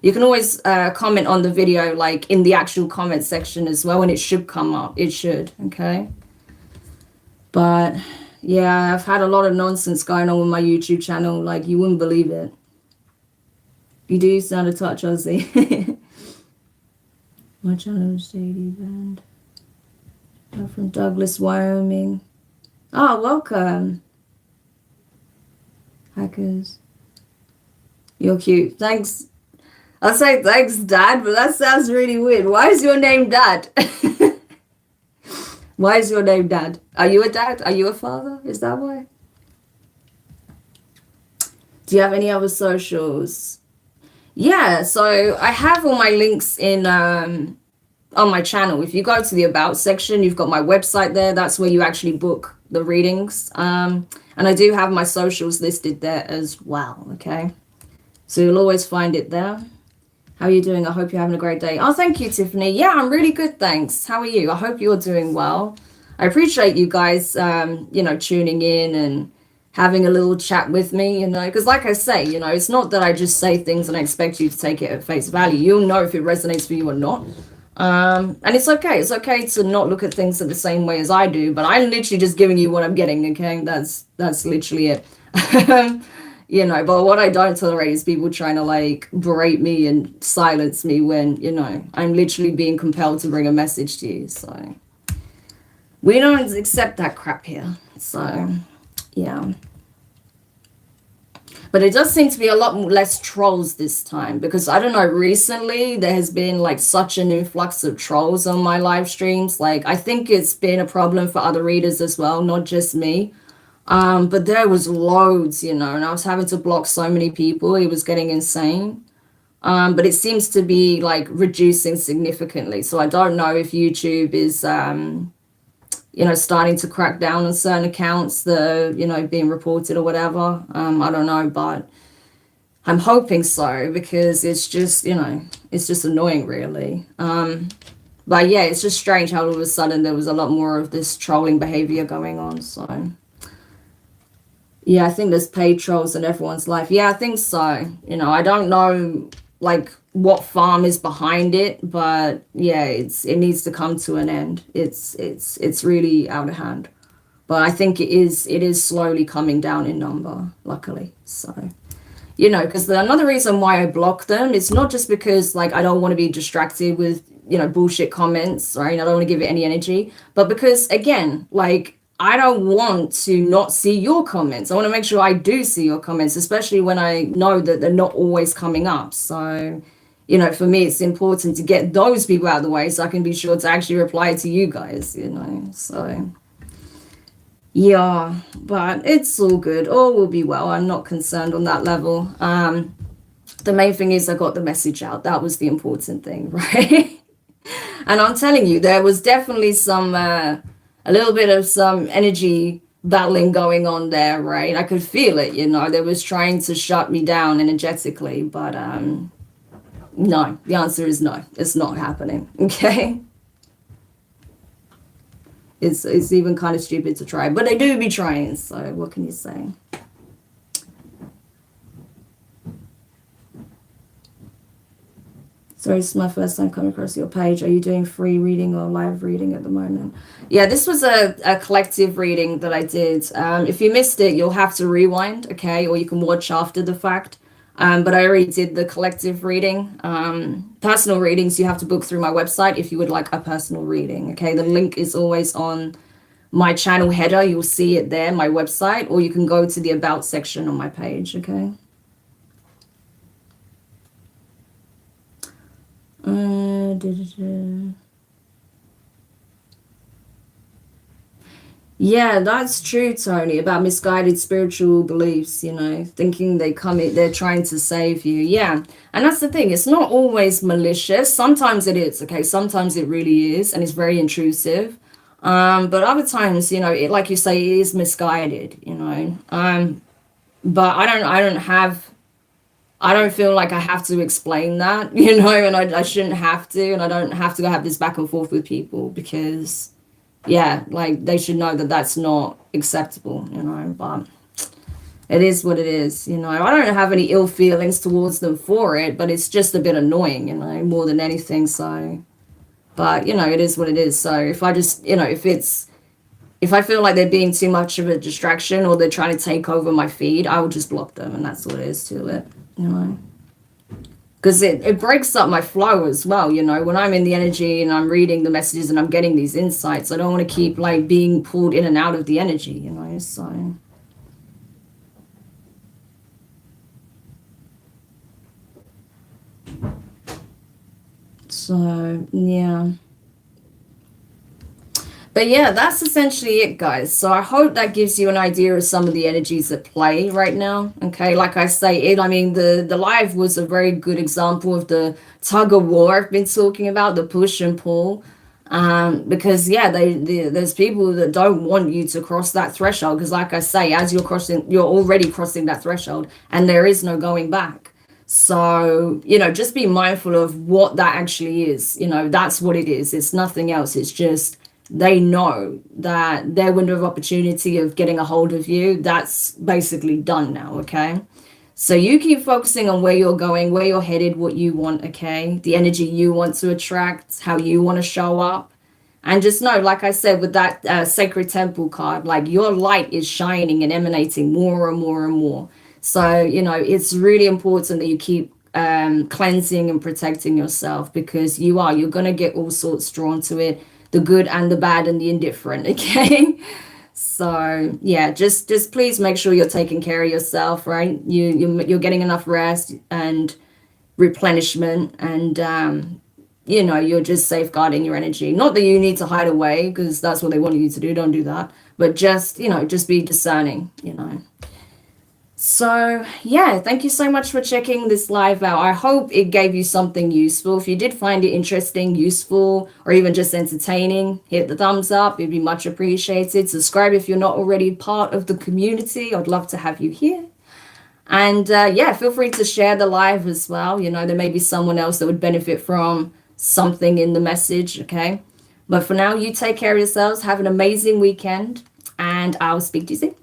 You can always comment on the video, like in the actual comment section as well, and it should come up. It should, okay? But yeah, I've had a lot of nonsense going on with my YouTube channel. Like, you wouldn't believe it. You do sound a touch Aussie. My channel is JD Band. I'm from Douglas, Wyoming. Oh, welcome. Hackers. You're cute. Thanks. I'll say thanks, Dad, but that sounds really weird. Why is your name Dad? Why is your name Dad? Are you a dad? Are you a father? Is that why? Do you have any other socials? Yeah, so I have all my links in on my channel. If you go to the About section, you've got my website there. That's where you actually book the readings. And I do have my socials listed there as well, okay? So you'll always find it there. How are you doing? I hope you're having a great day. Oh, thank you, Tiffany. Yeah, I'm really good, thanks. How are you? I hope you're doing well. I appreciate you guys, tuning in and having a little chat with me, because like I say, it's not that I just say things and I expect you to take it at face value. You'll know if it resonates for you or not. And it's okay. It's okay to not look at things in the same way as I do, but I'm literally just giving you what I'm getting, okay? That's literally it. But what I don't tolerate is people trying to like berate me and silence me when, I'm literally being compelled to bring a message to you. So we don't accept that crap here. So yeah. But it does seem to be a lot less trolls this time because I don't know, recently there has been like such an influx of trolls on my live streams. Like I think it's been a problem for other readers as well, not just me. But there was loads, and I was having to block so many people. It was getting insane. But it seems to be like reducing significantly. So I don't know if YouTube is, starting to crack down on certain accounts that are, being reported or whatever. I don't know, but I'm hoping so because it's just, it's just annoying really. But yeah, it's just strange how all of a sudden there was a lot more of this trolling behavior going on. So yeah, I think there's paid trolls in everyone's life. Yeah, I think so. I don't know like what farm is behind it, but yeah, it needs to come to an end. It's really out of hand. But I think it is slowly coming down in number, luckily. So, because another reason why I block them is not just because like I don't want to be distracted with, bullshit comments, right? I don't want to give it any energy, but because again, like I don't want to not see your comments. I want to make sure I do see your comments, especially when I know that they're not always coming up. So, for me, it's important to get those people out of the way so I can be sure to actually reply to you guys, So, yeah, but it's all good. All will be well. I'm not concerned on that level. The main thing is I got the message out. That was the important thing, right? And I'm telling you, there was definitely some... a little bit of some energy battling going on there, right? I could feel it, they was trying to shut me down energetically, but no, the answer is no, it's not happening, okay? It's even kind of stupid to try, but they do be trying, so what can you say? So it's my first time coming across your page. Are you doing free reading or live reading at the moment? Yeah, this was a collective reading that I did. If you missed it, you'll have to rewind, okay? Or you can watch after the fact. But I already did the collective reading. Personal readings, you have to book through my website if you would like a personal reading, okay? The link is always on my channel header, you'll see it there, my website, or you can go to the about section on my page. Okay. Yeah, that's true, Tony, about misguided spiritual beliefs, thinking they come in, they're trying to save you. Yeah. And that's the thing, it's not always malicious. Sometimes it is, okay? Sometimes it really is, and it's very intrusive. But other times, like you say, it is misguided. But I don't feel like I have to explain that, and I shouldn't have to, and I don't have to have this back and forth with people because yeah, like they should know that that's not acceptable. But it is what it is. I don't have any ill feelings towards them for it, but it's just a bit annoying, more than anything. So, but it is what it is. So if I just, if I feel like they're being too much of a distraction or they're trying to take over my feed, I will just block them, and that's what it is to it. Because it breaks up my flow as well. When I'm in the energy and I'm reading the messages and I'm getting these insights, I don't want to keep like being pulled in and out of the energy. So yeah. But yeah, that's essentially it, guys. So I hope that gives you an idea of some of the energies at play right now. Okay, like I say, I mean, the live was a very good example of the tug of war I've been talking about, the push and pull. Because yeah, there's people that don't want you to cross that threshold. Because like I say, as you're already crossing that threshold, and there is no going back. So, just be mindful of what that actually is. That's what it is. It's nothing else. It's just they know that their window of opportunity of getting a hold of you, that's basically done now, okay? So you keep focusing on where you're going, where you're headed, what you want, okay? The energy you want to attract, how you want to show up. And just know, like I said, with that sacred temple card, like your light is shining and emanating more and more and more. So, it's really important that you keep cleansing and protecting yourself because you're going to get all sorts drawn to it, the good and the bad and the indifferent, okay? So yeah, just please make sure you're taking care of yourself, right? You're getting enough rest and replenishment, and you're just safeguarding your energy. Not that you need to hide away because that's what they want you to do. Don't do that. But just be discerning. So yeah, thank you so much for checking this live out. I hope it gave you something useful. If you did find it interesting, useful, or even just entertaining, hit the thumbs up. It'd be much appreciated. Subscribe if you're not already part of the community. I'd love to have you here. And yeah, feel free to share the live as well. There may be someone else that would benefit from something in the message, okay? But for now, you take care of yourselves. Have an amazing weekend, and I'll speak to you soon.